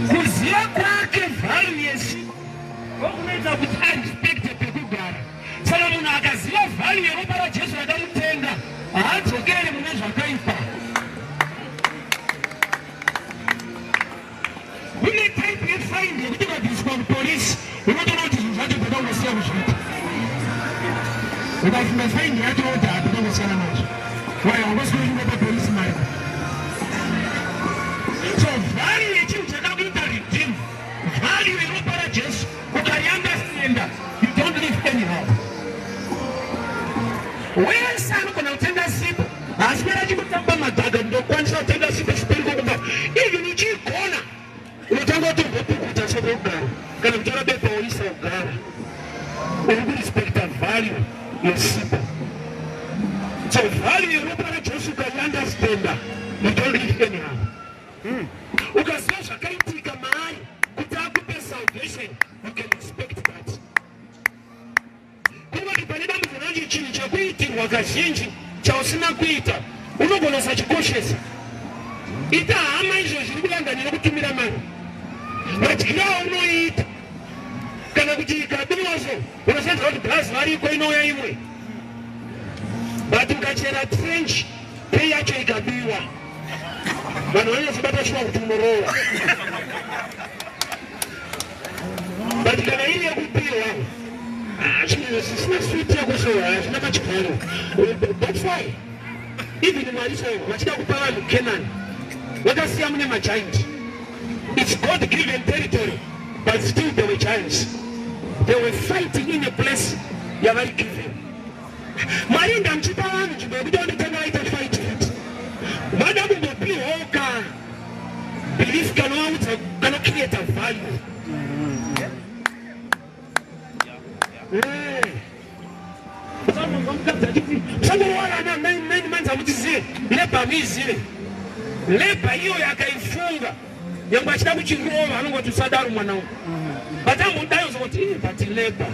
Kuziva kwake value yesipo ndokunoita kuti arespecte pekugara. Saka munhu akaziva value yeropa raJesu rakamutenga haadzokeri mune zvakaipa. Kune type yefaini yekuti ukabviswa kupolisi unotoona kuti zvinhu zvacho zvakangosiya kuzviita. Ukafunga faini yacho kuti hatakangosiyana nazvo. Why haungosi kuenda papolisi mari. So value yechinhu chakakuita redeem, value yeropa raJesu ukariunderstanda, you don't live anyhow. Wese anogona kutenga sipo asi kana achikutamba madhaga ndokwanisa kutenga sipo chipiri kokuba even uchigona unotanga kuti ugopukuta sokugara kana kuti wakabepa uisa kugara. Uri kurespecta value yesipo. So value yeropa raJesu ukariunderstanda, you don't live anyhow. Ukaziva zvakaitika maari kuti akupe salvation, you can respect that. Kunoti pane dambudziko racho chinhu chakuitirwa kazhinji chausina kuita unogona sachikoshesa. Ita hama izvo zviri kuyangana nokutumira mari. Madyirawo unoita kana kuti ikabiwazo unosenza kuti bhazi variko inouya imwe. But ukachera trench pei yacho ikabiwa vanhu vanozobata shuwa kuti unorowa. But kana iri yekubiwa zvisina switi yakusowa hazvina machivharo. That's why even marisa vachida kupa vanhu Canaan vakasiya mune magiant. It's God given territory but still they were giants. They were fighting in a place yavari given. Mari ndamuchipa vanhu nzvimbo yekuti vandotanga vaita fight futi. Vada kumbopihoka belief kanocreate value. Sangorwana 9 months amutizive leba mizive. Leba iyo yakaifunga yangu achida kuchirova anongoti usadaru mwanangu. But amudayo zoti but leba.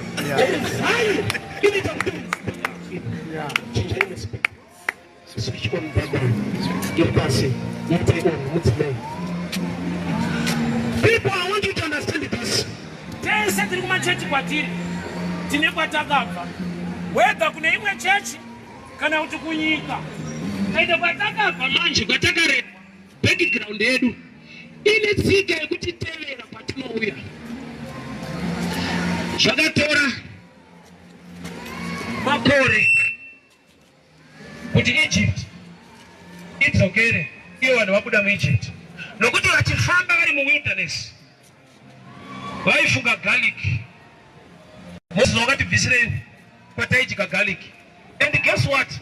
Value inoita kuti chinja respect. Switch on brother. Give passing. You take on mutsime. People, I want you to understand this. Tese tiri kumachechi kwatiri tine kwatakabva. Wega kune imwe chechi kana kuti kunyika. Kaita kwatakabva manje kwatakareba background yedu ine tsika yekuti tevera patinouya. Zvakatora makore kuti Egypt idzokere ivo vanhu vabuda muEgypt nokuti vachifamba vari muwilderness vaifunga garlic. Moses wakati bvisirei kwataidya garlic. And guess what?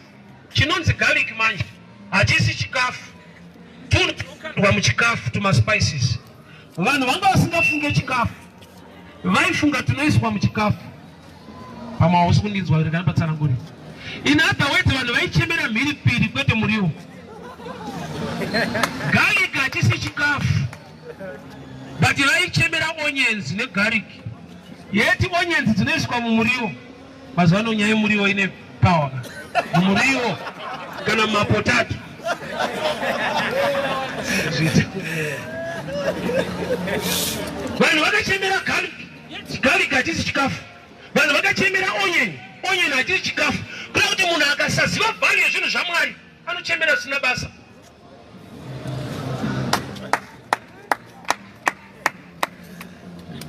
Chinonzi garlic manje hachisi chikafu. Tunhu tunokandwa muchikafu tuma spices. Vanhu vanga vasingafunge chikafu vaifunga tunoiswa muchikafu pamausi kundinzwa kuti kanapatsana nguri ina otherwise vanhu vaichemera mhiripiri kwete muriwo garlic hachisi chikafu but vaichemera onions negarlic yeti onions dzinoiswa mumuriwo mazuva ano nyaya yemuriwo ine power mumuriwo kana mapotato vanhu vakachemera garlic hachisi chikafu vanhu vakachemera onion hachisi chikafu kuda kuti munhu akasaziva vhari yezvinhu zvamwari anochemera zvisina basa.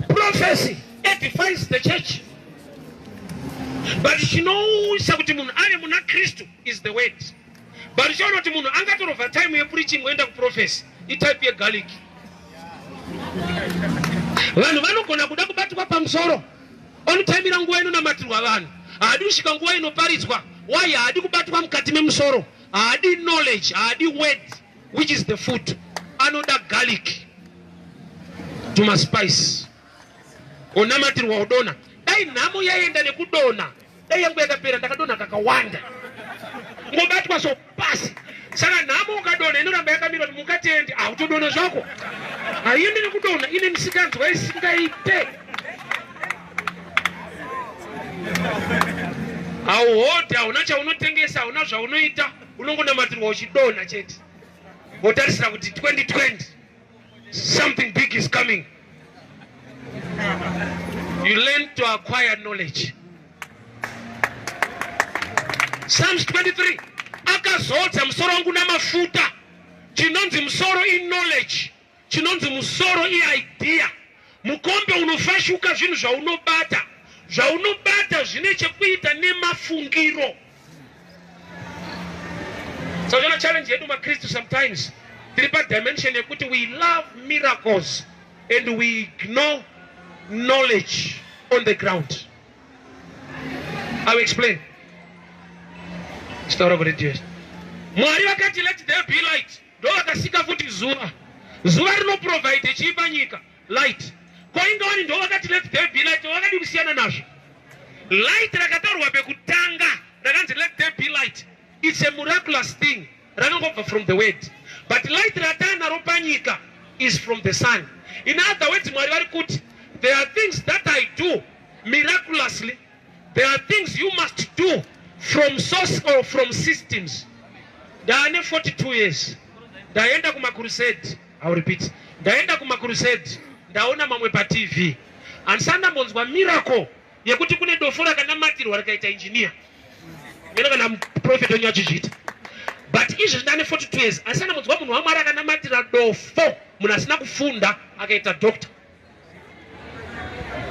Prophecy edifies the church, but chinouyisa kuti munhu ave muna Kristu is the word. But chinoona kuti munhu angatorova time yepreaching oenda kuprophecy itype yegarlic. Vanhu vanogona kuda kubatwa pamusoro onotaimira nguva inonamatirwa vanhu haadi kusvika nguva inoparidzwa why haadi kubatwa mukati memusoro haadi knowledge haadi word which is the food anoda garlic tumaspice onamatirwa odona dai nhamo yaenda nekudona dai yangu yakapera ndakadona kakawanda ngobatwa so pasi saka nhamo ukadona inoramba yakamira kuti mukatende hautodona zvako haiendi nekudona ine misikanzwa isingaite hauhodhi hauna chaunotengesa hauna zvaunoita unongonamatirwa uchidona chete wotarisira kuti 2020 something big is coming. You learn to acquire knowledge. Psalms 23 akazodza musoro wangu namafuta chinonzi musoro knowledge chinonzi musoro idea mukombe unofashuka zvinhu zvaunobata zvine chekuita nemafungiro. So jona challenge yedu maKristu sometimes tiri pa dimension yekuti we love miracles and we ignore knowledge on the ground. I will explain. Mwari vakati let there be light. Ndo vakasika futi zuva. Zuva rinoprovide chiipa nyika light. Koinga wani ndo vakati let there be light. Wakadi kusiyana nazvo. Light rakatarwa pekutanga. Rakanzi let there be light. It's a miraculous thing. Rakangobva from the word. But light ratana ropanyika is from the sun. In other words, Mwari vari kuti there are things that I do miraculously. There are things you must do from source or from systems. Daane 42 years. Daenda kuma crusade. I will repeat. Daenda kuma crusade. Daona mamwe pa TV. Ansana mbonzwa miracle. Yekuti kune dofora kana matirwa rakaita engineer. Mena kana prophet onyachichita. But izvo ndane 42 years. Ansana mbonzwa munhu wamwari kana matira dofo. Munhu asina kufunda akaita doctor.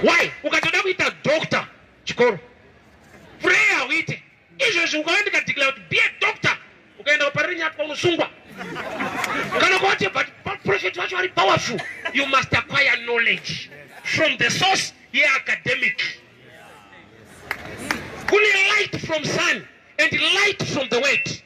Why? Ukatoda kuita doctor chikoro. Prayer uite. Izvo zvingaenda kadeclare kuti be a doctor. Ukaenda kuparinya apa unosungwa. Kana kuti but prophet wacho ari powerful. You must acquire knowledge from the source ye academic. Kune light from sun and light from the word.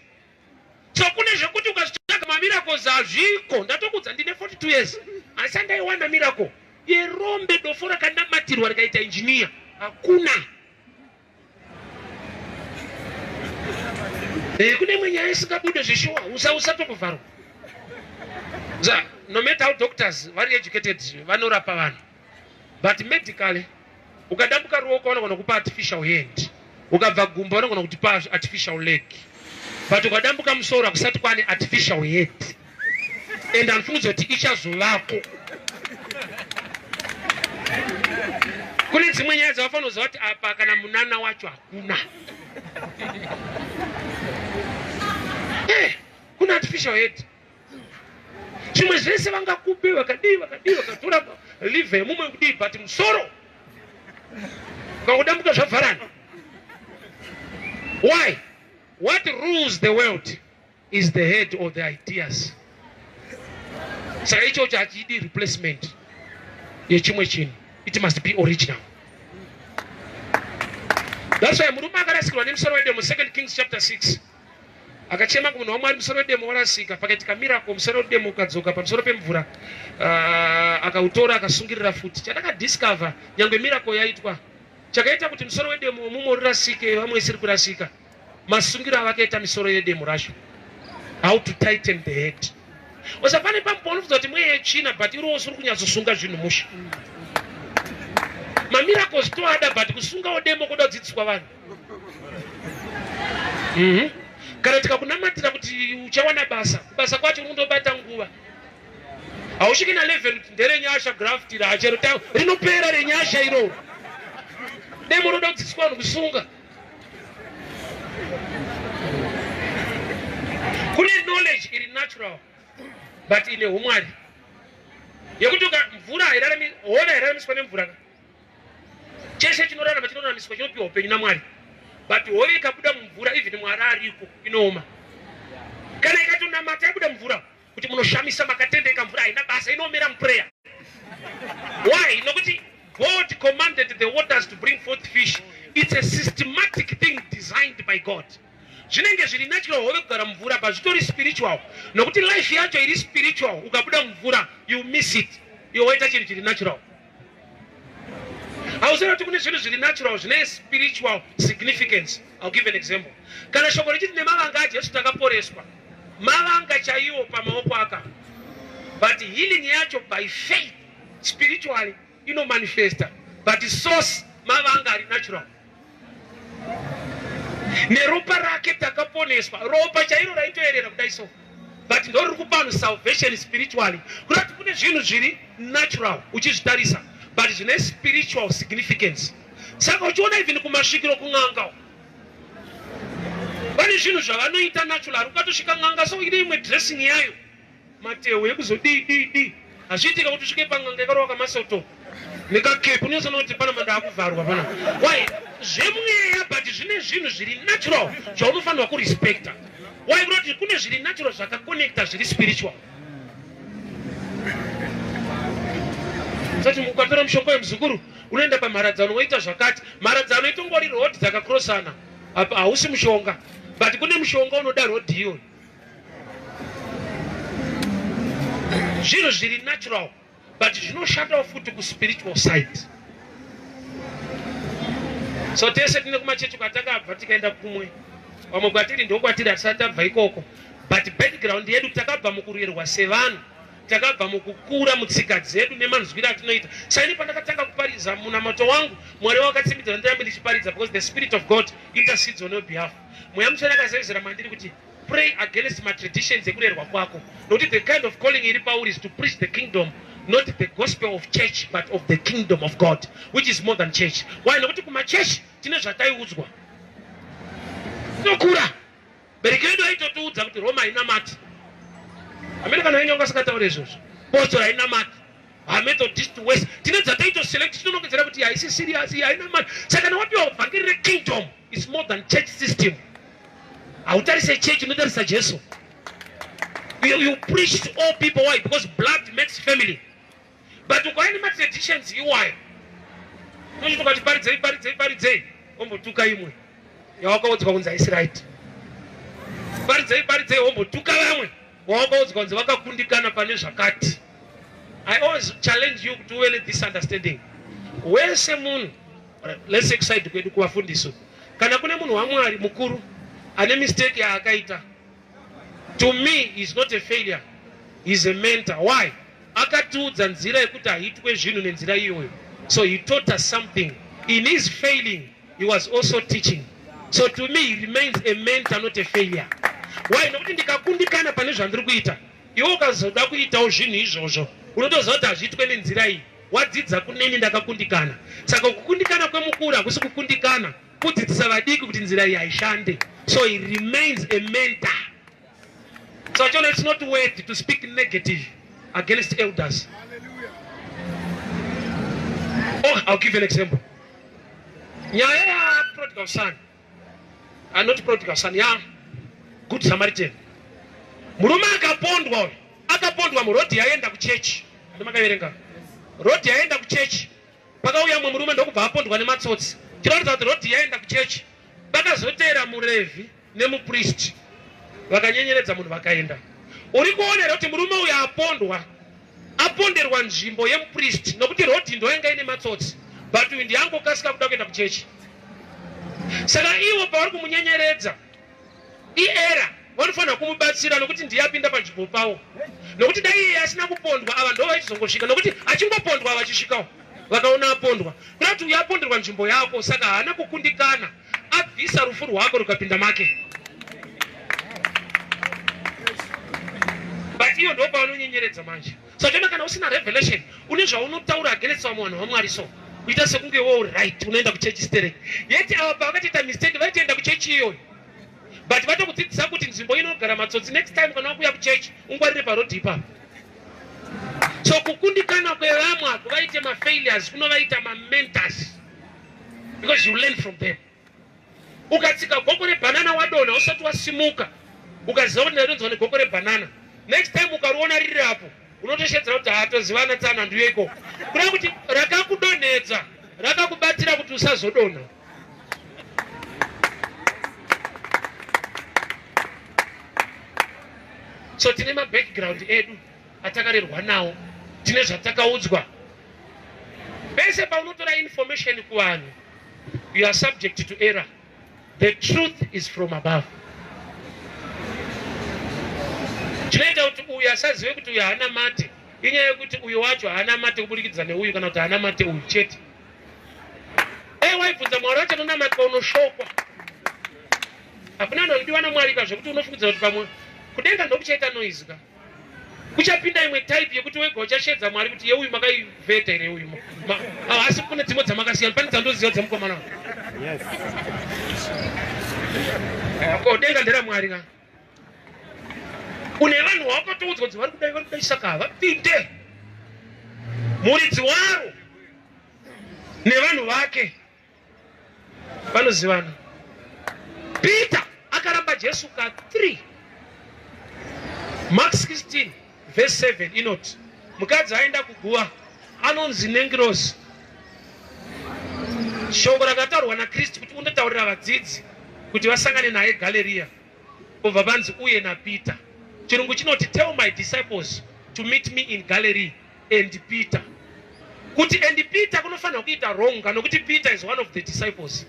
So kune zvekuti ukazvitsvaka mamiracles azviko ndatokudza ndine 42 years. Asi ndaiwana miracle. Yerombe dofora kana matirwa rikaita engineer. Hakuna. Kune mwenye isikabude zvishuwa usatokuvharwa. No matter how doctors vari educated vanorapa vanhu. But medically ukadambuka ruoko vanogona kupa artificial hand. Ukabva gumba vanogona kutipa artificial leg. But ukadambuka musoro akusati kwane artificial head. And anfunzo kuti ichazovako. Kune dzimwe nyaya dzavafanira kuti apa kana munana wacho hakuna. Kuna artificial head. Chimwe zvese vangakupe vakatora liver mumwe kudii but musoro ukadambuka zvavharana. Why? What rules the world is the head of the ideas. Saka ichocho hachidi replacement yechimwe chinhu. It must be original. That's why murume akarasikirwa nemusoro wede mu 2 Kings chapter 6. akachema kumunhu wamwari musoro wedemo warasika, pakaitika miracle musoro wedemo ukadzoka pamusoro pemvura, akautora akasungirira futi. Chandakadiscover nyangwe miracle yaitwa chakaita kuti musoro wedemo mumo urasike, vamwe isiri kurasika, masungiro avakaita misoro yedemo racho, how to tighten the head. Usafane pamponofuza kuti mweya china but iri wose uri kunyatsosunga zvinhu musha. Mamiracles toada but kusunga wedemo kuda kudzidziswa vanhu. Kana tikakunamatira kuti uchawana basa kwacho unondobata nguva. Hausviki na level nderenyasha graft rachero tawo rinopera renyasha iro. Demo roda kudzidziswa vanhu kusunga. Kune knowledge iri natural but ine umwari. Yekuti mvura hairaramiswa nemvura. Cheshe chinorarama chinoraramiswa chinopiwa upenyu naMwari. But hove ikabuda mumvura even Mwari ariko inooma. Kana ikatonamata yabuda mvura kuti munoshamisa makatendeka mvura haina basa inomera muprayer. Why? Nokuti God commanded the waters to bring forth fish. It's a systematic thing designed by God. Zvinenge zviri natural hove kugara mvura but zvitori spiritual. Nokuti life yacho iri spiritual, ukabuda mvura you miss it. Yoita chinhu chiri natural. Hausera kuti kune zvinhu zviri natural zvine spiritual significance. I'll give an example. Kana shoko richiti nemavanga aJesu takaporeswa, mavanga chaiwo pamaoko aka, but healing yacho by faith spiritually inomanifesta, but source mavanga ari natural. Neropa rake takaponeswa, ropa chairo raitoerera kudai so, but ndori kupa salvation spiritually. Kurati kune zvinhu zviri natural uchizvitarisa but zvine spiritual significance. Saka uchiona even kumasvikiro kun'anga vane zvinhu zvavanoita natural, ukatosvika n'anga so ine imwe dressing yayo matehwe ekuzodii hazviitika kuti usvike pan'anga yakarova kamasoto nekakepu unoziona kuti pana manda akuvharwa pana. Why? Zvemweya but zvine zvinhu zviri natural zvaunofanirwa kurespecta. Why? Kuti kune zviri natural zvakakonekta zviri spiritual. Sati mukatora mushonga wemuzukuru unoenda pamharadzano woita zvakati, mharadzano itongori road dzakakrosana, apa hausi mushonga but kune mushonga unoda road iyo. Zvinhu zviri natural but zvinoshanda futi kuspiritual side. So tese tine kumachechi kwatakabva tikaenda kumwe, vamwe kwatiri ndokwatiri hatisati tabva ikoko, but background yedu takabva mukurerwa sevanhu, takabva mukukura mutsika dzedu nemanzwiro atinoita. Saini pandakatanga kuparidza munamato wangu, Mwari wakatsimbidzira ndirambe ndichiparidza because the spirit of God intercedes on your behalf. Mweya mutsvene akazivizira mandiri kuti pray against my traditions ekurerwa kwako, nokuti the kind of calling iri pauri is to preach the kingdom, not the gospel of church but of the kingdom of God, which is more than church. Why? Nokuti kumachechi tine zvataiudzwa tokura, bereki yedu aitotiudza kuti Roma hainamati. Amene kana yenye ungasakataura izvozvo, Apostle hainamati, Methodist West tine dzataitoselect tinonongedzera kuti haisi serious, hainamati. Saka kana wapiwa vhangeri rekingdom is more than church system. Hautarise church, unotarisa Jesu. You preach to all people. Why? Because blood makes family. But ukaenda matraditions iwayo nochitoka kuti paridzei ombotuka imwe yawakaudzwa kunzi haisi right, paridzei ombotuka vamwe wawakaudzwa kunzi vakakundikana pane zvakati. I always challenge you to well this understanding. Wese munhu, let's take side kwedu kuvafundiso, kana kune munhu waMwari mukuru ane mistake yaakaita, to me is not a failure, he's a mentor. Why? Akatiudza nzira yekuti haitwe zvinhu nenzira iyoyo. So he taught us something. In his failing, he was also teaching. So to me, he remains a mentor, not a failure. Why? Nokuti ndikakundikana pane zvandiri kuita, iwe ukazoda kuitawo zvinhu izvozvo, unotoziva kuti hazviitwe nenzira iyi, wadzidza kuneni ndakakundikana. Saka kukundikana kwemukuru hakusi kukundikana kudzidzisa vadiki kuti nzira iyi haishande. So he remains a mentor. So it's not worth to speak negative against elders. Oh, I'll give you an example. Yeah, prodigal son. Not prodigal son, yeah. Good Samaritan. Murume akapondwa murodi yaenda kuchechi. Ndimakaverenga. Rodi yaenda kuchechi. Pakauya murume ndokubva apondwa nematsotsi. Chinoratidza kuti rodi yaenda kuchechi. Pakazotera muRevhi nemupriest. vakanyenyeredza munhu vakaenda. Uri kuonera kuti murume uyu aponderwa nzvimbo yemupristi nokuti rodhi ndoenga ine matsotsi, but uyu ndiangokasika kuda kuenda kuchechi. Saka ivo pavari kumunyenyeredza iera vanofanira kumubatsira nokuti ndiye apinda panzvimbo pavo, nokuti dai iye asina kupondwa ava ndo vaichizongosvika, nokuti achingopondwa vachisvikawo vakaona apondwa kuda kuti uyu aponderwa nzvimbo yako, saka haana kukundikana, abvisa rufu rwako rukapinda make. But iyo ndo pavanonyenyeredza manje. So tena kana usina revelation une zvaunotaura against vamwe vanhu vaMwari, so uita sekunge wo right unoenda kuchechi stereki. Yeti ava pavakaita mistake vaitoenda kuchechi iyoyo, but vatokudzidzisa kuti nzvimbo inogara matsotsi, next time kana wakuya kuchechi ungwarire parodhi ipapo. So kukundikana kwevamwe hakuvaite mafailures, kunovaita mamentors, because you learn from them. Ukatsika goko rebanana wadonha usati wasimuka, ukaziva kuti ndarinzwa negoko rebanana, next time ukariona riri apo unotoshedzera kuti hatozivana tsana ndiyeko, kuda kuti rakakudonhedza rakakubatira kuti usazodonha. So tine mabackground edu atakarerwa nawo, tine zvatakaudzwa. Pese paunotora information kuvanhu, you are subject to error. The truth is from above. Chinoita kuti uyu asazive kuti uyu haana mate, inyaya yekuti uyu wacho haana mate kuburikidza neuyu, kana kuti haana mate uyu chete. Waibvunza Mwari wacho anonamata unoshokwa. Hapana anodiwa naMwari zvekuti unofungidza kuti pamwe kudenga ndokuchaita noise ka. Kuchapinda imwe type yekuti wega uchashedza Mwari kuti yeuyu makaivheta ere uyu. Asi kune dzimwe dzamakasiyana, pane dzandoziva dzamukomana. Yes. Denga ndera Mwari ka. Une vanhu vakatoudzwa kuti vari kudai saka vapinde muridzi waro nevanhu vake vanozivana. Peter akaramba Jesu ka 3. Mark 16 verse 7 inoti mukadzi aenda kuguva anonzi Nengirosi. Shoko rakataurwa naKristu kuti undotaurira vadzidzi kuti vasangane naye Galirea, obva vanzi uye naPeter. Chirungu chinoti tell my disciples to meet me in Galilee and Peter. Kuti and Peter kunofanira kuita wrong nokuti Peter is one of the disciples.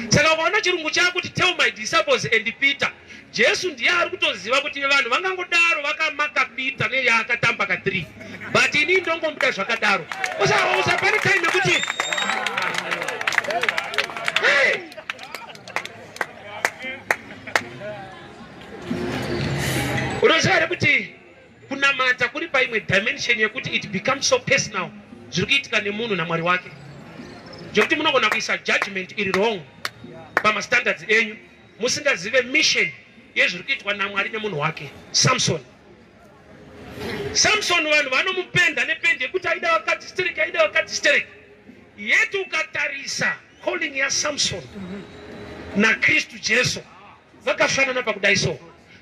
Saka ukaona chirungu chakuti tell my disciples and Peter, Jesu ndiye ari kutoziva kuti vanhu vangangodaro vakamaka Peter neyaakatamba ka 3, but ini ndongomuda zvakadaro. Usapane time yekuti unoziva here kuti kunamata kuri paimwe dimension yekuti it becomes so personal, zviri kuitika nemunhu naMwari wake, zvekuti munogona kuisa judgment iri wrong pamastandards enyu musingazive mission yezviri kuitwa naMwari nemunhu wake. Samson vanhu vanomupenda nependi yekuti aida wakati stereki, yeti ukatarisa calling ya Samson naKristu Jesu vakafanana pakudai so.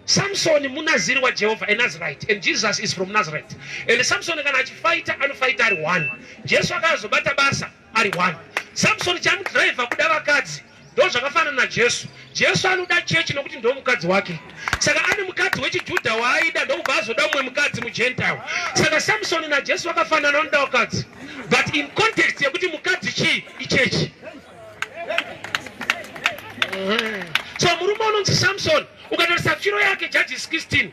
Samson munaziri wa Jehovah, a Nazarite, and Jesus is from Nazareth. And Samson kana achifighta anofighta ari one. Jesu akazobata basa ari one. Samson chamudriver kuda vakadzi ndo zvakafanana na Jesu. Jesu anoda chechi nokuti ndo mukadzi wake. Saka ane mukadzi wechiJudha waaida ndokubva azoda mumwe mukadzi muGentile. Saka Samson na Jesu vakafanana noda vakadzi, but in context yekuti mukadzi chii ichechi. So murume unonzi Samson ukatarisa pfiro yake Judges 16,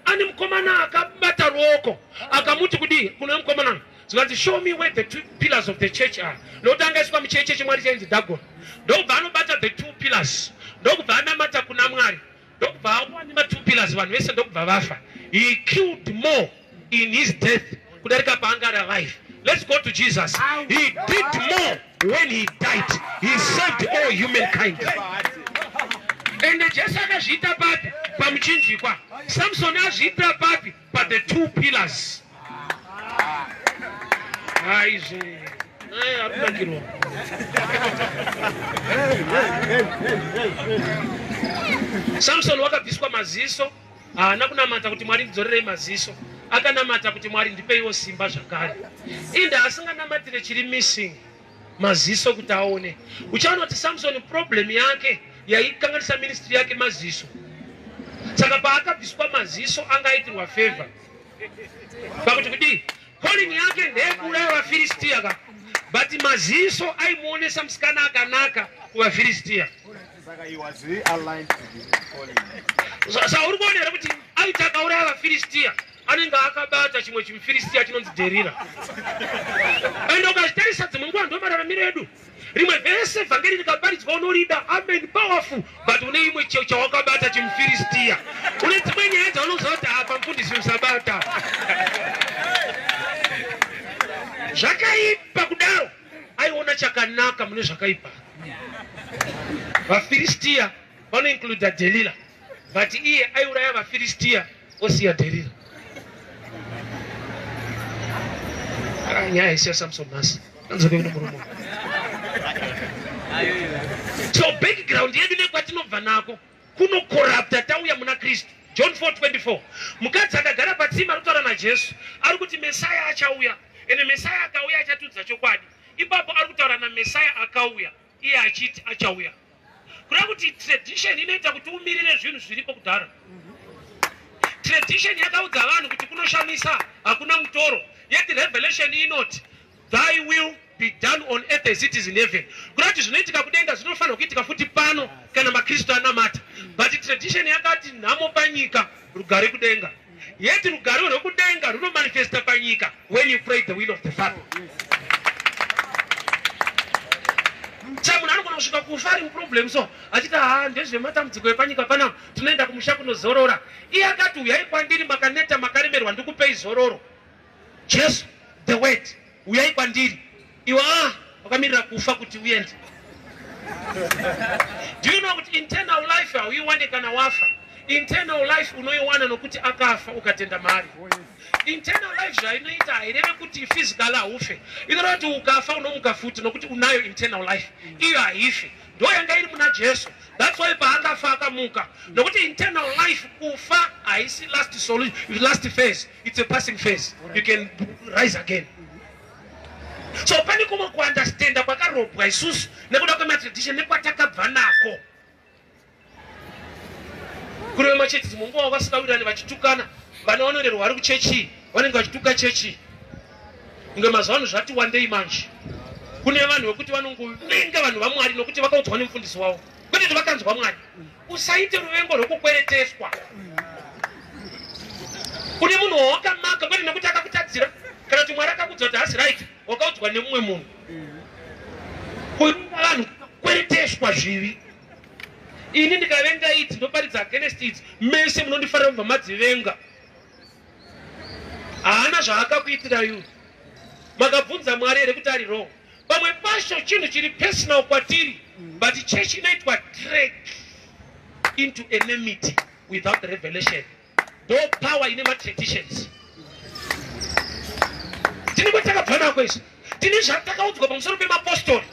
ane mukomana akabata ruoko akamuti kudi kuna mukomana zikanzi show me where the 2 pillars of the church are. Notanga iswa mucheche chimwari chenzi Dagon. Ndokubva anobata the 2 pillars, ndokubva anamata kuna Mwari, ndokubva awanima 2 pillars vanhu vese ndokubva vafa. He killed more in his death kudarika paanga ari alive. Let's go to Jesus. He did more when he died. He saved all humankind. And Jesu akazviita papi pamuchinjikwa, Samson azviita papi pa the 2 pillars. Samson wakabviswa maziso, haana kunamata kuti Mwari ndidzorerei maziso, akanamata kuti Mwari ndipeiwo simba zvakare. Inde asinganamatire chiri missing maziso kuti aone. Uchaona kuti Samson problem yake yaikanganisa ministry yake maziso. Saka paakabviswa maziso angaitirwa favor. Pakuti kudii? Calling yake ndeyekuuraya vaFiristia ka. But maziso aimuonesa musikana akanaka kuvaFiristia. Saka he was realigned to the calling. Saka uri kuona here kuti aita akauraya vaFiristia anenge akabata chimwe chimuFiristia chinonzi Dherira. Ende ukatarisa dzimwe nguva ndo mararamiro edu. Rimwe vese vhangeri rikaparidzwa unorida amen powerful, but une imwe chawakabata chimuFiristia. Une dzimwe nyaya dzaunoziva kuti apa mufundisi usabata. Zvakaipa kudaro aiona chakanaka mune zvakaipa. VaFiristia vanoincluda Dherira, but iye aiuraya vaFiristia osiya Dherira. Nyaya isi yaSamson nhasi anzoke kuno muromo. So background yedu nekwatinobva nako kuno corrupta tauya muna Kristu. John 4:24. Mukadzi akagara patsima arikutaura naJesu ari kuti Mesaya achauya. Ene Mesaya akauya achatudza chokwadi. Ipapo ari kutaura naMesaya akauya iye achiti achauya. Kureva kuti tradition inoita kuti umirire zvinhu zviripo kudhara. Tradition yakaudza vanhu kuti kunoshamisa hakuna mutoro. Yet revelation inoti thy will be done on earth as it is in heaven. Kurati zvinoitika kudenga zvinofanira kuitika futi pano kana maKristu anamata. But tradition yakati nhamo panyika rugare kudenga. Yet rugare rwekudenga runomanifesta panyika when you pray the will of the Father. Saka munhu anogona kusvika kufa ari muproblem so achita ndezvematambudziko epanyika pana tinoenda kumusha kunozorora. Iye akati uyai kwandiri makaneta makaremerwa ndikupei zororo. Jesu the word uyai kwandiri. Iwe wakamirira kufa kuti uende. Do you know kuti internal life hauiwane kana wafa? Internal life unoiwana nokuti akafa ukatenda mari. Internal life zvainoita haireve kuti physical haufe. Inoreva kuti ukafa unomuka futi nokuti unayo internal life. Iyo haifi. Ndo yanga iri muna Jesu. That's why paakafa akamuka. Nokuti internal life kufa haisi last solution, last phase. It's a passing phase. You can rise again. So pani kuma kuunderstanda kwakarobwa isusu nekuda kwematradition nekwatakabva nako. Kune machechi dzimunguva vasikawirani vachitukana vanoonererwa vari kuchechi vanenge vachituka chechi. Nge mazuva zvati wandei manje. Kune vanhu vekuti vanongovenga vanhu vaMwari nokuti vakaudzwa nemufundisi wavo. Kwete kuti vakanzwa Mwari. Usaite ruvengo rwokukwereteswa. Kune munhu wawakamaka kwete nekuti akakutadzira kana kuti Mwari akakuudza kuti hasi right wakaudzwa nemumwe munhu. Kuringa vanhu kukwereteswa zvivi. Ini ndikavenga idzi ndoparidza against idzi mese munondifarira kubva madzivenga. Haana zvaakakuitira iwe. Makabvunza Mwari here kuti ari wrong. Pamwe pacho chinhu chiri personal kwatiri, but church inoitwa trek into enmity without revelation. No power ine matraditions. Tini kwatakabva nako izvi. Tini zvatakaudzwa pamusoro pemapostori.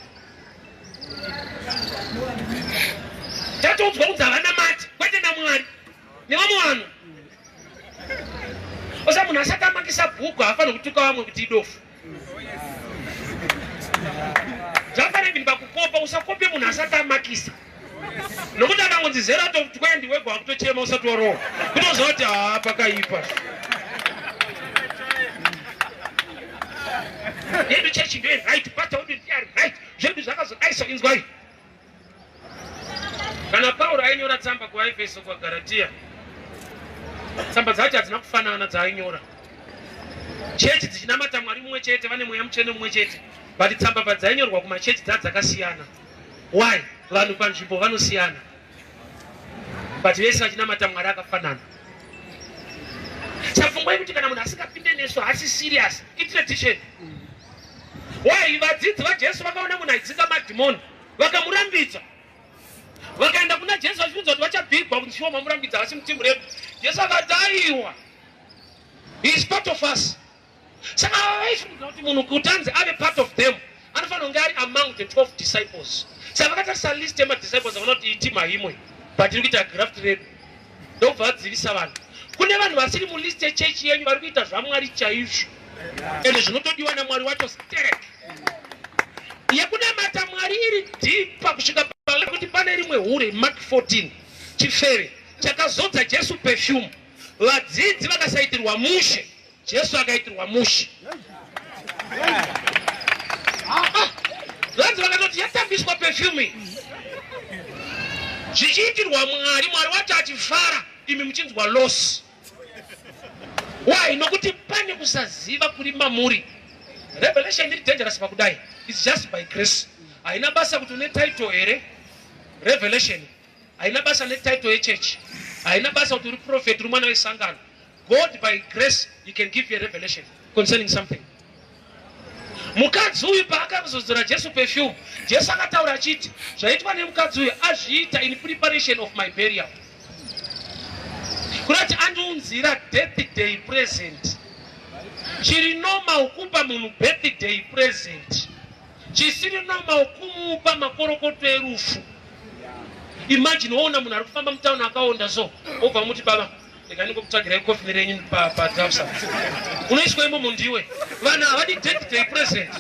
Tataudzwa kunzi havana mati kwete naMwari nevamwe vanhu. Osa munhu asati amakisa bhuku haafanira kutuka vamwe kuti idofu. Zvafanira kuti pakukopa usakope munhu asati amakisa. Nokuti akangonzi 0-20 wega wakutochema usati warohwa. Kutoziva kuti pakaipa. Yedu chechi ndoye right, pata wedu ndiye right. Zvedu zvakazodaisa inzwai. Kana Pauro ainyora tsamba kuvaEfeso kuvaGaratia, tsamba dzacho hadzina kufanana dzaainyora. Chechi dzichinamata Mwari mumwe chete, vane mweya mutsvene mumwe chete, but tsamba padzainyorwa kumachechi dzakasiyana. Why? Vanhu panzvimbo vanosiyana, but vese vachinamata Mwari akafanana. Saka pfungwa yekuti kana munhu asingapinde nesu haasi serious, itradition. Why? Vadzidzi vaJesu vakaona munhu aidzinga madhimoni vakamurambidza. Vakaenda kuna Jesu vachibvunza kuti vachabhigwa kuti shiwo mamurambidza asi mutimu redu. Jesu akati aiwa. He is part of us. Saka vaifunga kuti munhu kuti anzi ave part of them anofanira kunge ari among the 12 disciples. Saka vakatarisa list yemadisciples vakaona kuti itima imwe but iri kuita graft redu. Ndobva vadzivisa vanhu. Kune vanhu vasiri mulist yechechi yenyu vari kuita zvaMwari chaizvo. Ende zvinotodiwa naMwari wacho sterek. Yekunamata Mwari iri dhipa kusvika kuti pane rimwe hure Mark 14 chifere chakazodza Jesu perfume. Vadzidzi vakasaitirwa mushe, Jesu akaitirwa mushe. Vadzidzi vakatoti yatambiswa perfume. Zvichiitirwa Mwari, Mwari wati achifara, imi muchinzwa loss. Why? Nokuti pane kusaziva kuri mamuri. Revelation is dangerous pakudai. It's just by grace. Haina basa kuti une title here. Revelation. Haina basa ne title ye church. Haina basa kuti uri prophet uri mwana wesangano. God by grace he can give you a revelation concerning something. Mukadzi uyu paakazodzora Jesu perfume, Jesu akataura achiti zvaitwa nemukadzi uyu azviita in preparation of my burial. Kurati andiunzira birthday present. Chiri normal kupa munhu birthday present. Chisiri normal kumupa makorokoto erufu. Imagine woona munhu ari kufamba mutauni akaonda so, obva muti baba ndingokutsvagirai kofi renyu pa tausa. Unoiswa imo mundiwe. Vanhu havadi birthday present.